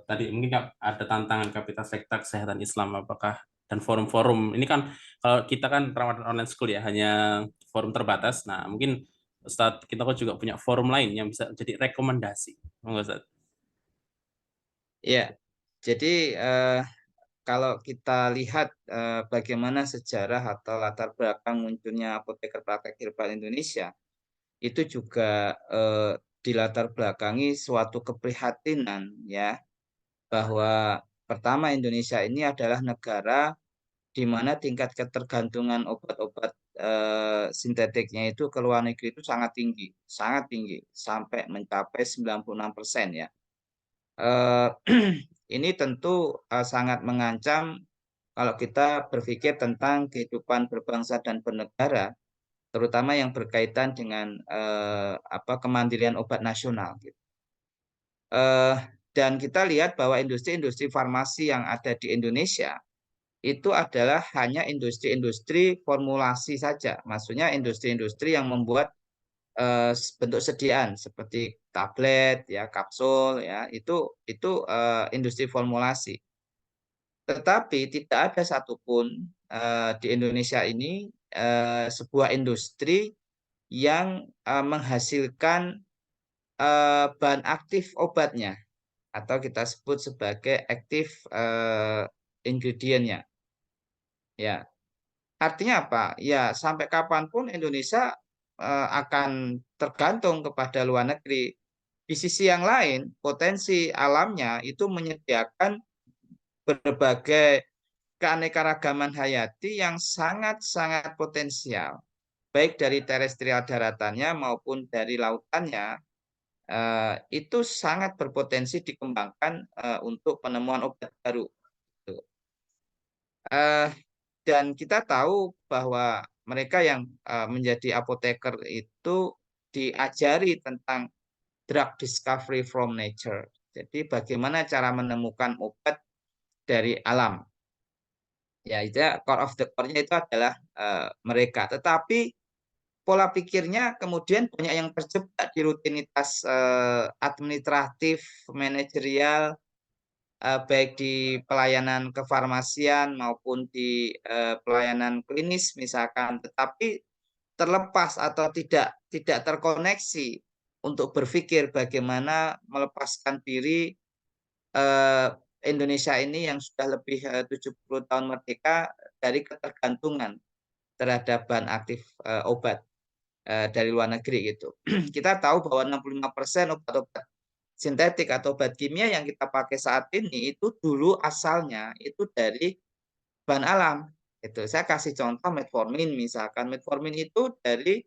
Tadi mungkin ada tantangan kapital sektor kesehatan Islam, apakah dan forum-forum ini kan kalau kita kan Ramadan Online School ya hanya forum terbatas. Nah mungkin Ustadz Kinto juga punya forum lain yang bisa jadi rekomendasi, enggak Ustadz? Ya, jadi kalau kita lihat bagaimana sejarah atau latar belakang munculnya apoteker praktek herbal Indonesia, itu juga dilatar belakangi suatu keprihatinan ya, bahwa pertama Indonesia ini adalah negara di mana tingkat ketergantungan obat-obat sintetiknya itu ke luar negeri itu sangat tinggi, sampai mencapai 96% ya. Eh, ini tentu sangat mengancam kalau kita berpikir tentang kehidupan berbangsa dan bernegara, terutama yang berkaitan dengan kemandirian obat nasional. Gitu. Dan kita lihat bahwa industri-industri farmasi yang ada di Indonesia itu adalah hanya industri-industri formulasi saja, maksudnya industri-industri yang membuat bentuk sediaan seperti tablet, ya, kapsul, ya, itu industri formulasi. Tetapi tidak ada satupun di Indonesia ini sebuah industri yang menghasilkan bahan aktif obatnya atau kita sebut sebagai aktif ingredientnya. Ya, artinya apa? Ya, sampai kapanpun Indonesia akan tergantung kepada luar negeri. Di sisi yang lain, potensi alamnya itu menyediakan berbagai keanekaragaman hayati yang sangat-sangat potensial, baik dari terestrial daratannya maupun dari lautannya, itu sangat berpotensi dikembangkan untuk penemuan obat baru. Dan kita tahu bahwa mereka yang menjadi apoteker itu diajari tentang drug discovery from nature. Jadi bagaimana cara menemukan obat dari alam. Ya, itu core of the core-nya itu adalah mereka. Tetapi pola pikirnya kemudian banyak yang terjebak di rutinitas administratif, manajerial, baik di pelayanan kefarmasian maupun di pelayanan klinis misalkan, tetapi terlepas atau tidak terkoneksi untuk berpikir bagaimana melepaskan diri Indonesia ini yang sudah lebih 70 tahun merdeka dari ketergantungan terhadap bahan aktif obat dari luar negeri gitu. Kita tahu bahwa 65% obat-obat sintetik atau obat kimia yang kita pakai saat ini itu dulu asalnya itu dari bahan alam. Itu saya kasih contoh metformin misalkan. Metformin itu dari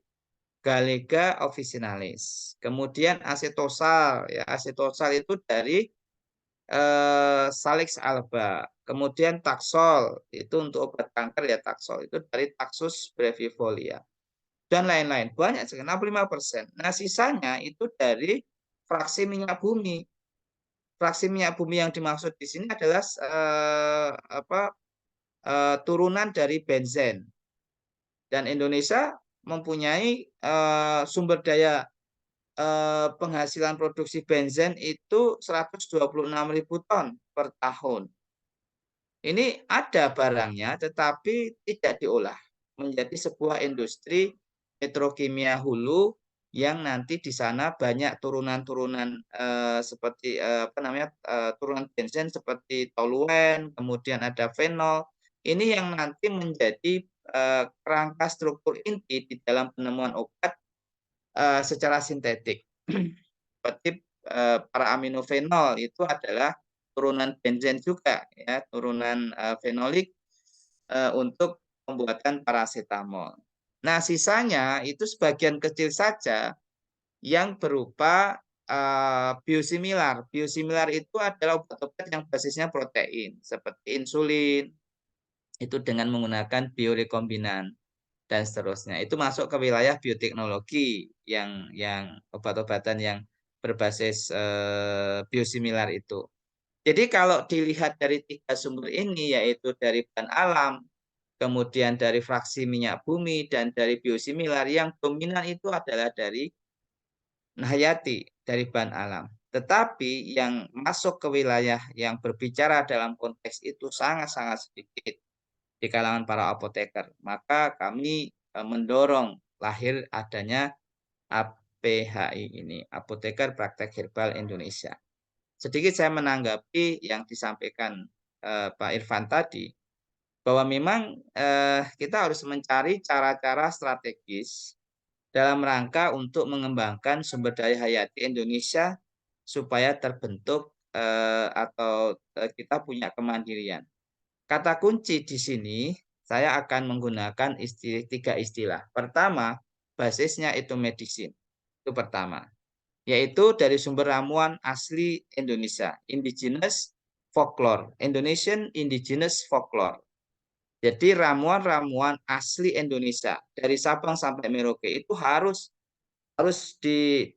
Galega officinalis. Kemudian asetosal, ya asetosal itu dari Salix alba. Kemudian taksol itu untuk obat kanker ya, taksol itu dari Taxus brevifolia dan lain-lain. Banyak sekali, 65%. Nah, sisanya itu dari fraksi minyak bumi. Fraksi minyak bumi yang dimaksud di sini adalah turunan dari benzen. Dan Indonesia mempunyai sumber daya penghasilan produksi benzen itu 126.000 ton per tahun. Ini ada barangnya, tetapi tidak diolah menjadi sebuah industri petrokimia hulu yang nanti di sana banyak turunan-turunan seperti turunan benzen seperti toluen, kemudian ada fenol. Ini yang nanti menjadi kerangka struktur inti di dalam penemuan obat secara sintetik. Seperti para aminofenol itu adalah turunan benzen juga, ya, turunan fenolik untuk pembuatan paracetamol. Nah, sisanya itu sebagian kecil saja yang berupa biosimilar. Biosimilar itu adalah obat-obat yang basisnya protein, seperti insulin, itu dengan menggunakan biorekombinan dan seterusnya. Itu masuk ke wilayah bioteknologi yang obat-obatan yang berbasis biosimilar itu. Jadi kalau dilihat dari tiga sumber ini, yaitu dari bahan alam, kemudian dari fraksi minyak bumi, dan dari biosimilar, yang dominan itu adalah dari hayati, dari bahan alam. Tetapi yang masuk ke wilayah yang berbicara dalam konteks itu sangat-sangat sedikit di kalangan para apoteker. Maka kami mendorong lahir adanya APHI ini, Apoteker Praktek Herbal Indonesia. Sedikit saya menanggapi yang disampaikan Pak Irfan tadi, bahwa memang kita harus mencari cara-cara strategis dalam rangka untuk mengembangkan sumber daya hayati Indonesia supaya terbentuk atau kita punya kemandirian. Kata kunci di sini saya akan menggunakan tiga istilah. Pertama, basisnya itu medicine. Itu pertama. Yaitu dari sumber ramuan asli Indonesia. Indigenous folklore. Indonesian indigenous folklore. Jadi ramuan-ramuan asli Indonesia dari Sabang sampai Merauke itu harus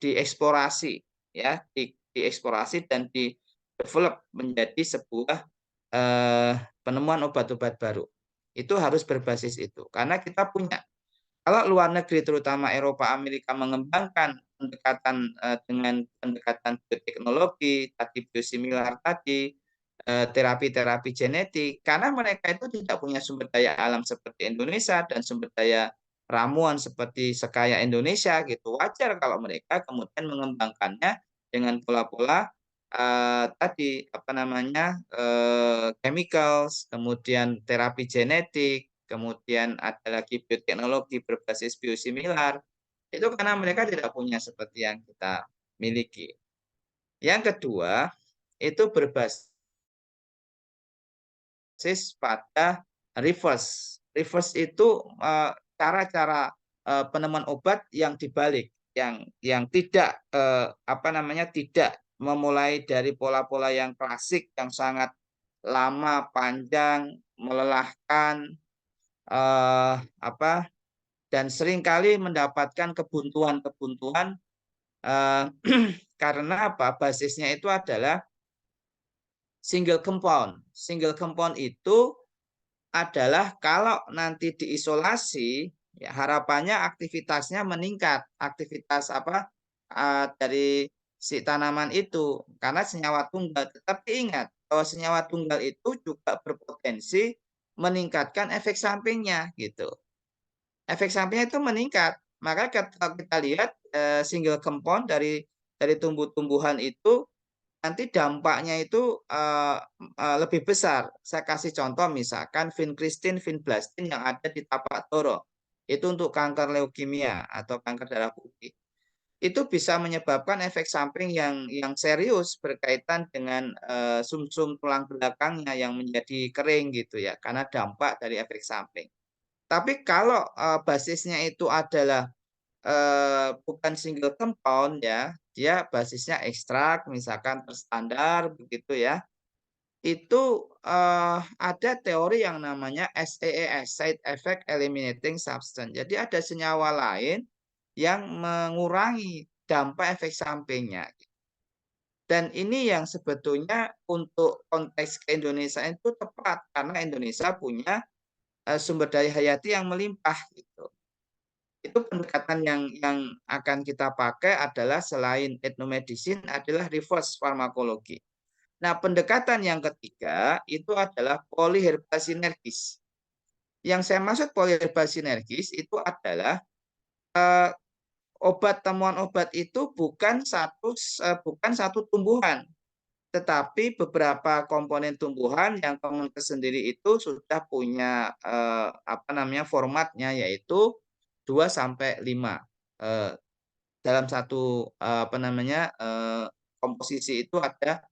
dieksplorasi, ya, dieksplorasi dan di develop menjadi sebuah penemuan obat-obat baru. Itu harus berbasis itu. Karena kita punya, kalau luar negeri terutama Eropa, Amerika mengembangkan pendekatan dengan pendekatan bioteknologi, tadi biosimilar tadi, terapi-terapi genetik, karena mereka itu tidak punya sumber daya alam seperti Indonesia dan sumber daya ramuan seperti sekaya Indonesia gitu. Wajar kalau mereka kemudian mengembangkannya dengan pola-pola tadi apa namanya chemicals, kemudian terapi genetik, kemudian ada lagi bioteknologi berbasis biosimilar. Itu karena mereka tidak punya seperti yang kita miliki. Yang kedua, itu berbasis pada reverse. Reverse itu cara-cara penemuan obat yang dibalik, yang tidak apa namanya tidak memulai dari pola-pola yang klasik yang sangat lama, panjang, melelahkan, apa dan seringkali mendapatkan kebuntuan-kebuntuan karena apa? Basisnya itu adalah single compound. Single compound itu adalah kalau nanti diisolasi, ya harapannya aktivitasnya meningkat, aktivitas apa dari si tanaman itu karena senyawa tunggal. Tetapi ingat bahwa senyawa tunggal itu juga berpotensi meningkatkan efek sampingnya gitu. Efek sampingnya itu meningkat. Maka kalau kita lihat single compound dari tumbuh-tumbuhan itu nanti dampaknya itu lebih besar. Saya kasih contoh misalkan vincristin, vinblastin yang ada di tapak toro. Itu untuk kanker leukemia atau kanker darah putih. Itu bisa menyebabkan efek samping yang serius berkaitan dengan sumsum tulang belakangnya yang menjadi kering gitu ya, karena dampak dari efek samping. Tapi kalau basisnya itu adalah bukan single compound ya, dia basisnya ekstrak misalkan terstandar begitu ya. Itu ada teori yang namanya SEES, Side Effect Eliminating Substance. Jadi ada senyawa lain yang mengurangi dampak efek sampingnya. Dan ini yang sebetulnya untuk konteks ke Indonesia itu tepat karena Indonesia punya sumber daya hayati yang melimpah gitu. Itu pendekatan yang akan kita pakai adalah selain etnomedicine adalah reverse farmakologi. Nah, pendekatan yang ketiga itu adalah polyherbal sinergis. Yang saya maksud polyherbal sinergis itu adalah obat temuan obat itu bukan satu tumbuhan, tetapi beberapa komponen tumbuhan yang komunitas sendiri itu sudah punya apa namanya formatnya yaitu 2 sampai 5 dalam satu apa namanya komposisi itu ada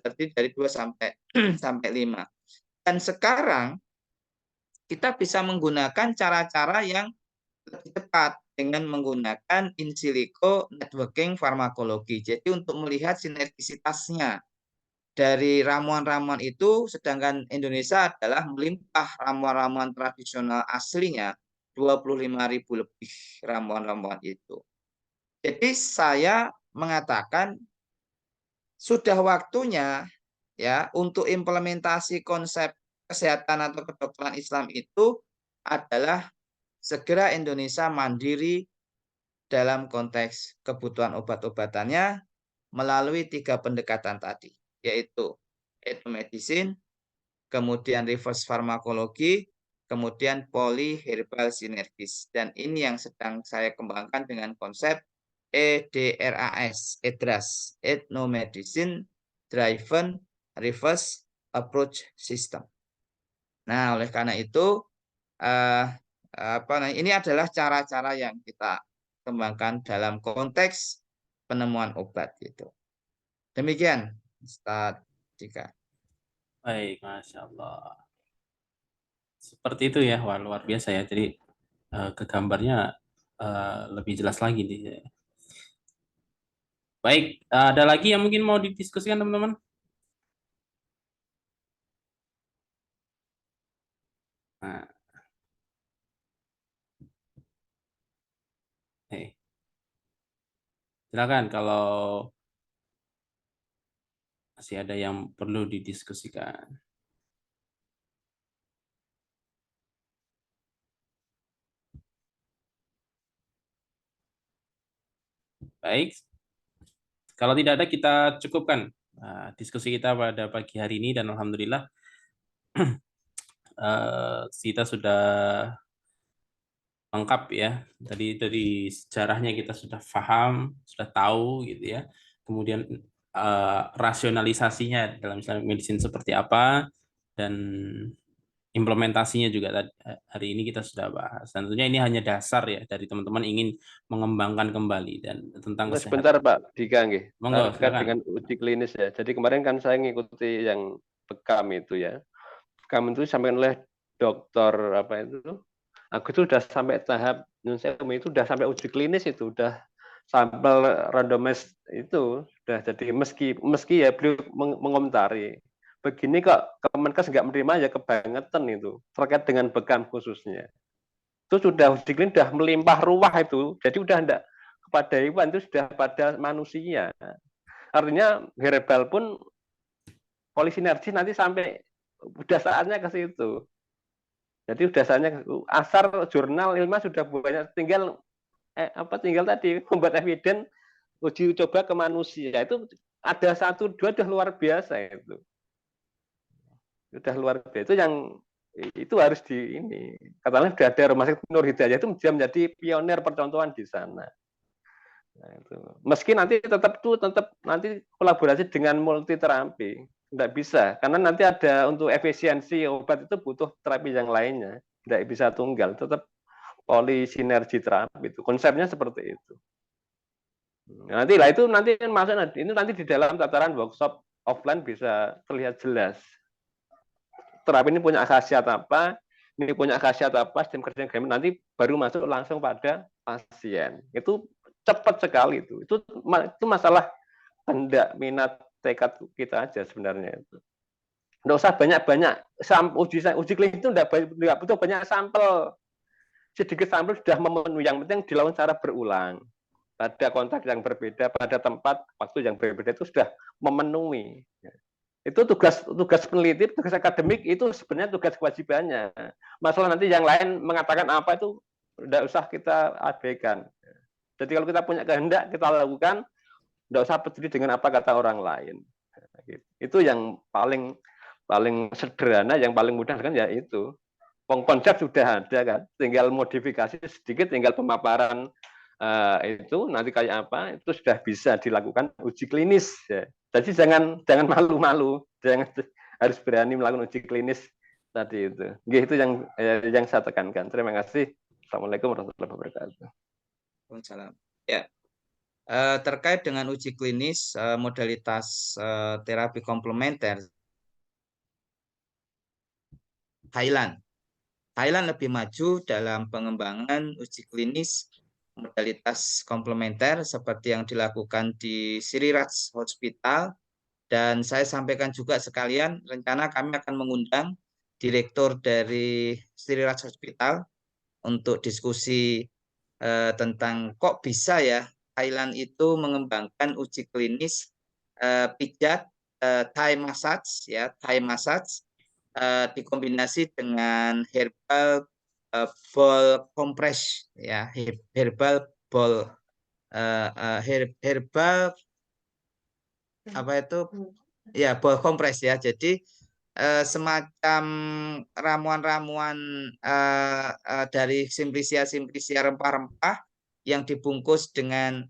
terdiri dari 2 sampai sampai 5. Dan sekarang kita bisa menggunakan cara-cara yang lebih tepat dengan menggunakan in silico networking farmakologi. Jadi untuk melihat sinergisitasnya dari ramuan-ramuan itu, sedangkan Indonesia adalah melimpah ramuan-ramuan tradisional aslinya 25.000 lebih ramuan-ramuan itu. Jadi saya mengatakan sudah waktunya ya untuk implementasi konsep kesehatan atau kedokteran Islam itu adalah segera Indonesia mandiri dalam konteks kebutuhan obat-obatannya melalui 3 pendekatan tadi, yaitu etnomedicine, kemudian reverse farmakologi, kemudian polyherbal sinergis. Dan ini yang sedang saya kembangkan dengan konsep EDRAS, Ethnomedicine Driven Reverse Approach System. Nah, oleh karena itu, ini adalah cara-cara yang kita kembangkan dalam konteks penemuan obat itu. Demikian, Ustaz Dika. Baik, Masya Allah. Seperti itu ya, wah luar biasa ya. Jadi ke gambarnya lebih jelas lagi nih. Baik, ada lagi yang mungkin mau didiskusikan teman-teman? Nah, silakan kalau masih ada yang perlu didiskusikan. Baik, kalau tidak ada kita cukupkan diskusi kita pada pagi hari ini dan alhamdulillah kita sudah lengkap ya. Tadi dari sejarahnya kita sudah paham, sudah tahu gitu ya. Kemudian rasionalisasinya dalam Islamic medicine seperti apa dan implementasinya juga hari ini kita sudah bahas. Dan tentunya ini hanya dasar ya dari teman-teman ingin mengembangkan kembali dan tentang Mas, kesehatan. sebentar Pak Dika nggih. Monggo, Terkait silakan. dengan uji klinis ya. Jadi kemarin kan saya ngikuti yang bekam itu ya. Bekam itu disampaikan oleh dokter apa itu? Aku itu sudah sampai tahap itu sudah sampai uji klinis itu udah sampel randomize itu sudah jadi meski ya beliau mengomentari begini kok Kemenkes nggak menerima ya kebangetan itu terkait dengan bekam khususnya itu sudah uji klinis sudah melimpah ruah itu jadi udah enggak kepada hewan itu sudah pada manusia artinya herbal pun polisinergi nanti sampai udah saatnya ke situ. Jadi udah saatnya asar jurnal ilmiah sudah banyak tinggal tinggal tadi membuat eviden uji coba ke manusia itu ada satu dua udah luar biasa itu udah luar biasa itu yang itu harus di ini katanya sudah ada rumah sakit Nur Hidayah itu menjadi pionir percontohan di sana. Nah, itu. Meski nanti tetap nanti kolaborasi dengan multi terapi tidak bisa karena nanti ada untuk efisiensi obat itu butuh terapi yang lainnya tidak bisa tunggal tetap polisinergi terapi itu konsepnya seperti itu. Nanti lah itu nanti masuk ini nanti di dalam tataran workshop offline bisa terlihat jelas. Terapi ini punya khasiat apa, ini punya khasiat apa, sistem kerja nanti baru masuk langsung pada pasien. Itu cepat sekali itu. Itu masalah hendak minat tekad kita aja sebenarnya itu. Nggak usah banyak-banyak uji klinis itu nggak butuh banyak sampel. Sedikit sampel sudah memenuhi. Yang penting dilakukan secara berulang pada kontak yang berbeda, pada tempat waktu yang berbeda itu sudah memenuhi. Itu tugas peneliti, tugas akademik itu sebenarnya tugas kewajibannya. Masalah nanti yang lain mengatakan apa itu tidak usah kita abaikan. Jadi kalau kita punya kehendak kita lakukan, tidak usah peduli dengan apa kata orang lain. Itu yang paling sederhana, yang paling mudah kan ya itu. Konsep sudah ada kan, tinggal modifikasi sedikit, tinggal pemaparan itu nanti kayak apa itu sudah bisa dilakukan uji klinis ya. Jadi jangan malu-malu, jangan harus berani melakukan uji klinis tadi itu. Itu yang saya tekankan. Terima kasih. Assalamualaikum warahmatullahi wabarakatuh. Waalaikumsalam. Ya, terkait dengan uji klinis modalitas terapi komplementer Thailand lebih maju dalam pengembangan uji klinis modalitas komplementer seperti yang dilakukan di Siriraj Hospital. Dan saya sampaikan juga sekalian, rencana kami akan mengundang direktur dari Siriraj Hospital untuk diskusi tentang kok bisa ya Thailand itu mengembangkan uji klinis pijat Thai massage ya Thai massage dikombinasi dengan herbal ball compress ya herbal ball herbal apa itu ya ball compress ya jadi semacam ramuan-ramuan dari simplisia rempah-rempah yang dibungkus dengan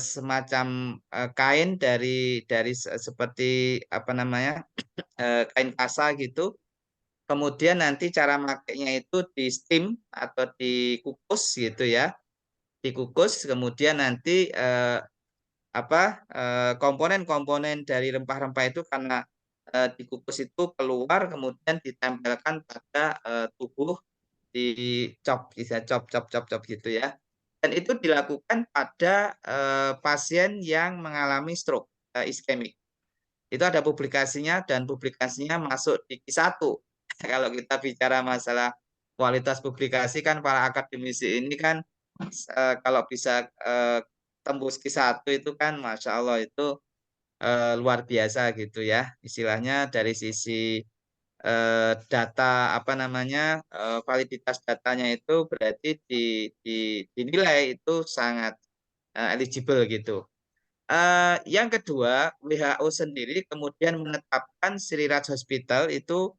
semacam kain dari seperti apa namanya kain kasa gitu. Kemudian nanti cara makainya itu di steam atau dikukus gitu ya. Dikukus kemudian nanti komponen-komponen dari rempah-rempah itu karena dikukus itu keluar kemudian ditempelkan pada tubuh, dicop, bisa cop cop cop cop gitu ya. Dan itu dilakukan pada pasien yang mengalami stroke iskemik. Itu ada publikasinya dan publikasinya masuk di Q1. Kalau kita bicara masalah kualitas publikasi kan para akademisi ini kan kalau bisa tembus Q1 itu kan Masya Allah itu luar biasa gitu ya. Istilahnya dari sisi data apa namanya validitas datanya itu berarti dinilai itu sangat eligible gitu. Yang kedua, WHO sendiri kemudian menetapkan Sriraj Hospital itu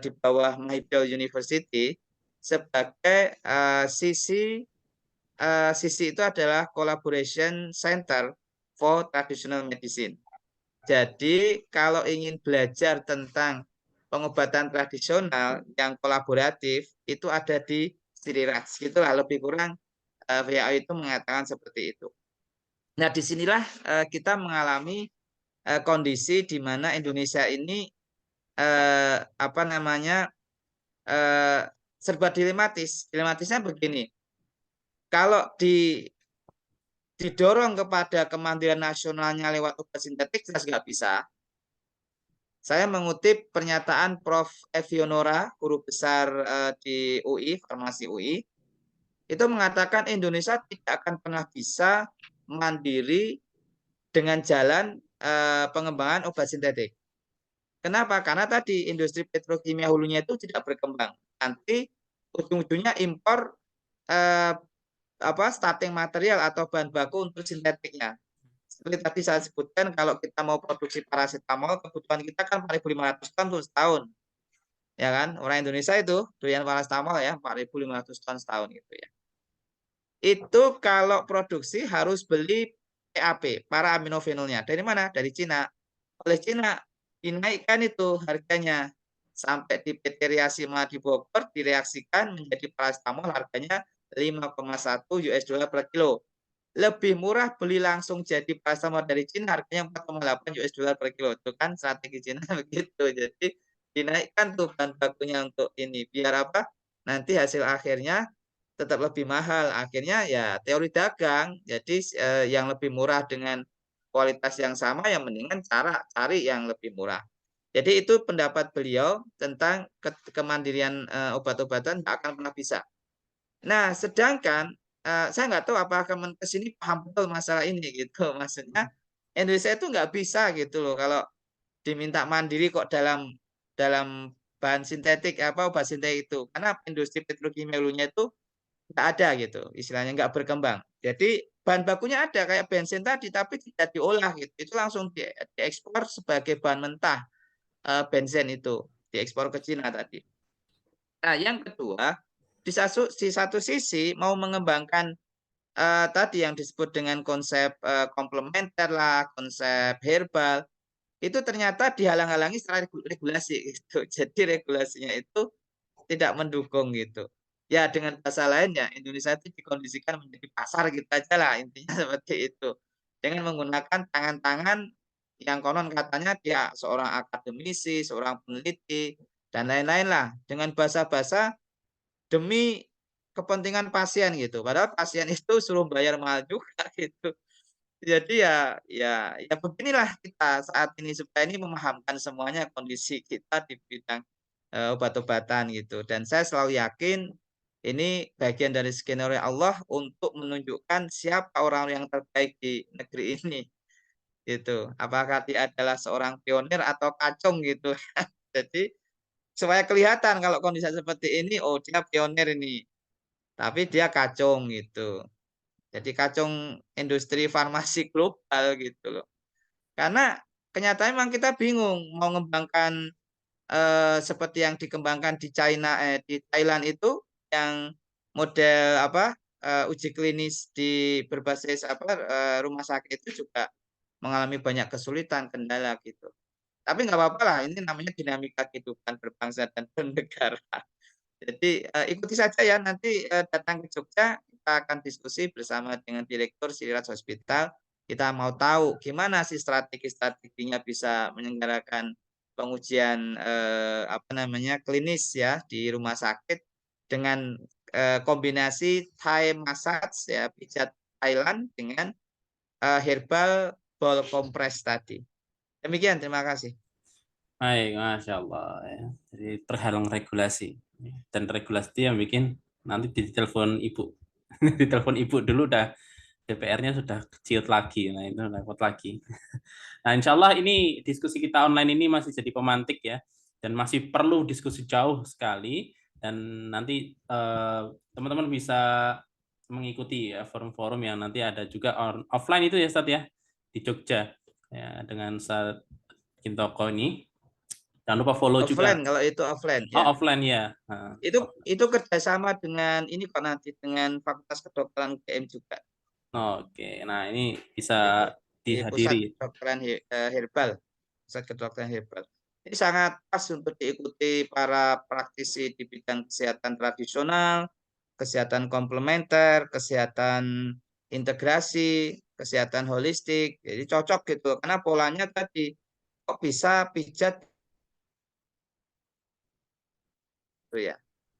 di bawah Mahidol University sebagai sisi itu adalah Collaboration Center for Traditional Medicine. Jadi kalau ingin belajar tentang pengobatan tradisional yang kolaboratif itu ada di Sriraj. Itulah lebih kurang WHO itu mengatakan seperti itu. Nah, disinilah kita mengalami kondisi di mana Indonesia ini apa namanya serba dilematis. Dilematisnya begini, kalau didorong kepada kemandirian nasionalnya lewat obat sintetik jelas nggak bisa. Saya mengutip pernyataan Prof. Evionora, guru besar di UI, Farmasi UI, itu mengatakan Indonesia tidak akan pernah bisa mandiri dengan jalan pengembangan obat sintetik. Kenapa? Karena tadi industri petrokimia hulunya itu tidak berkembang. Nanti ujung-ujungnya impor starting material atau bahan baku untuk sintetiknya. Seperti tadi saya sebutkan, kalau kita mau produksi paracetamol, kebutuhan kita kan 4.500 ton untuk setahun. Ya kan? Orang Indonesia itu doyan paracetamol ya, 4.500 ton setahun gitu ya. Itu kalau produksi harus beli PAP, para aminofenolnya. Dari mana? Dari Cina. Oleh Cina dinaikkan itu harganya sampai di PT Reasima di Bogor direaksikan menjadi paracetamol harganya 5,1 US dollar per kilo. Lebih murah beli langsung jadi paracetamol dari Cina harganya 4,8 US dollar per kilo. Itu kan strategi Cina begitu. Jadi dinaikkan tuh bahan bakunya untuk ini biar apa? Nanti hasil akhirnya tetap lebih mahal. Akhirnya ya teori dagang. Jadi yang lebih murah dengan kualitas yang sama yang mendingan cari yang lebih murah. Jadi itu pendapat beliau tentang kemandirian obat-obatan tidak akan pernah bisa. Nah, sedangkan saya nggak tahu apakah Kemenkes ini paham betul masalah ini gitu. Maksudnya Indonesia itu nggak bisa gitu loh kalau diminta mandiri kok dalam bahan sintetik apa obat sintetik itu. Karena industri petrokimia hulunya itu nggak ada gitu, istilahnya nggak berkembang. Jadi bahan bakunya ada kayak bensin tadi, tapi tidak diolah gitu. Itu langsung diekspor sebagai bahan mentah bensin itu diekspor ke Cina tadi. Nah, yang kedua di satu sisi mau mengembangkan tadi yang disebut dengan konsep komplementer lah, konsep herbal itu ternyata dihalang-halangi secara regulasi gitu. Jadi regulasinya itu tidak mendukung gitu. Ya dengan bahasa lain ya Indonesia itu dikondisikan menjadi pasar gitu aja lah intinya seperti itu. Dengan menggunakan tangan-tangan yang konon katanya dia seorang akademisi, seorang peneliti dan lain-lain lah dengan bahasa-bahasa demi kepentingan pasien gitu. Padahal pasien itu suruh bayar mahal juga gitu. Jadi ya beginilah kita saat ini supaya ini memahamkan semuanya kondisi kita di bidang obat-obatan gitu. Dan saya selalu yakin ini bagian dari skenario Allah untuk menunjukkan siapa orang yang terbaik di negeri ini gitu. Apakah dia adalah seorang pionir atau kacung gitu. Jadi supaya kelihatan kalau kondisi seperti ini, oh dia pionir ini, tapi dia kacung gitu. Jadi kacung industri farmasi global gitu loh. Karena kenyataannya memang kita bingung mau mengembangkan seperti yang dikembangkan di di Thailand itu yang model apa uji klinis di berbasis rumah sakit itu juga mengalami banyak kesulitan kendala gitu. Tapi nggak apa-apa lah, ini namanya dinamika kehidupan berbangsa dan bernegara. Jadi ikuti saja ya nanti datang ke Jogja kita akan diskusi bersama dengan Direktur Sriraj Hospital. Kita mau tahu gimana sih strategi-strateginya bisa menyelenggarakan pengujian klinis ya di rumah sakit dengan kombinasi Thai massage ya, pijat Thailand dengan herbal ball compress tadi. Demikian, terima kasih. Baik, Masya Allah ya. Jadi terhalang regulasi. Dan regulasi yang bikin nanti ditelepon ibu. Ditelepon ibu dulu udah DPR-nya sudah ciut lagi. Nah, itu repot lagi. Nah, insya Allah ini diskusi kita online ini masih jadi pemantik ya. Dan masih perlu diskusi jauh sekali. Dan nanti teman-teman bisa mengikuti ya forum-forum yang nanti ada juga offline itu ya Ustaz ya. Di Jogja. Ya, dengan Ustaz Kintoko ini. Jangan lupa follow Offline, juga. kalau itu offline Oh, ya. offline ya. Nah, Itu kerjasama dengan ini kok nanti dengan Fakultas Kedokteran UGM juga. oke. Nah, ini bisa Di Pusat dihadiri. Kedokteran Herbal. Pusat Kedokteran Herbal. Ini sangat pas untuk diikuti para praktisi di bidang kesehatan tradisional, kesehatan komplementer, kesehatan integrasi, kesehatan holistik. Jadi cocok gitu karena polanya tadi kok bisa pijat gitu ya.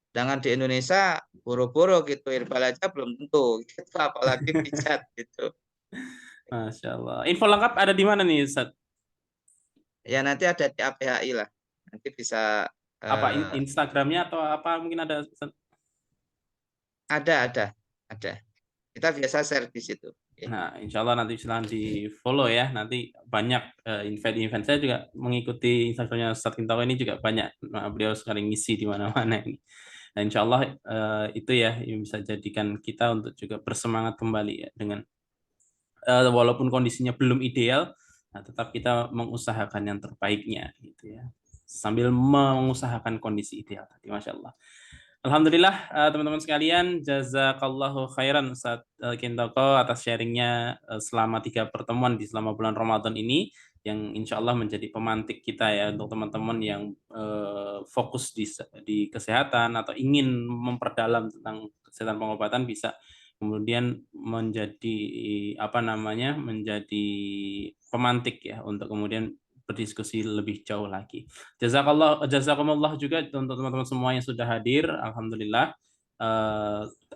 Sedangkan di Indonesia boro-boro gitu herbal aja belum tentu gitu, apalagi pijat gitu. Masya Allah. Info lengkap ada di mana nih, Ustaz? Ya nanti ada di APHI lah. Nanti bisa Apa Instagramnya atau apa mungkin ada, Ustaz? ada. Kita biasa share di situ. Nah, insya Allah nanti silahkan di follow ya. Nanti banyak event-event saya juga mengikuti Instagramnya Ustaz Kintawa ini juga banyak. Nah, beliau sekarang ngisi di mana-mana ini. Nah, insya Allah itu ya yang bisa jadikan kita untuk juga bersemangat kembali ya dengan walaupun kondisinya belum ideal, nah tetap kita mengusahakan yang terbaiknya gitu ya. Sambil mengusahakan kondisi ideal tadi, Masya Allah. Alhamdulillah teman-teman sekalian, jazakallahu khairan Ustaz Kintoko atas sharingnya selama 3 pertemuan di selama bulan Ramadan ini yang insya Allah menjadi pemantik kita ya untuk teman-teman yang fokus di kesehatan atau ingin memperdalam tentang kesehatan pengobatan bisa kemudian menjadi pemantik ya untuk kemudian berdiskusi lebih jauh lagi. Jazakumullah juga untuk teman-teman semua yang sudah hadir. Alhamdulillah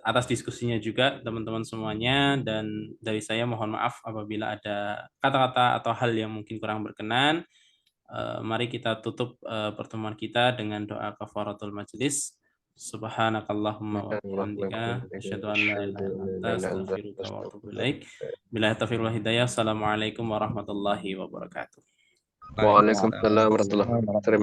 atas diskusinya juga teman-teman semuanya, dan dari saya mohon maaf apabila ada kata-kata atau hal yang mungkin kurang berkenan. Mari kita tutup pertemuan kita dengan doa kafaratul majlis. Subhanakallahumma wa bihamdika asyhadu an la ilaha illa anta astaghfiruka wa atubu ilaik. Billahi taufiq wal hidayah. Assalamualaikum warahmatullahi wabarakatuh. Waalaikumsalam warahmatullahi wabarakatuh.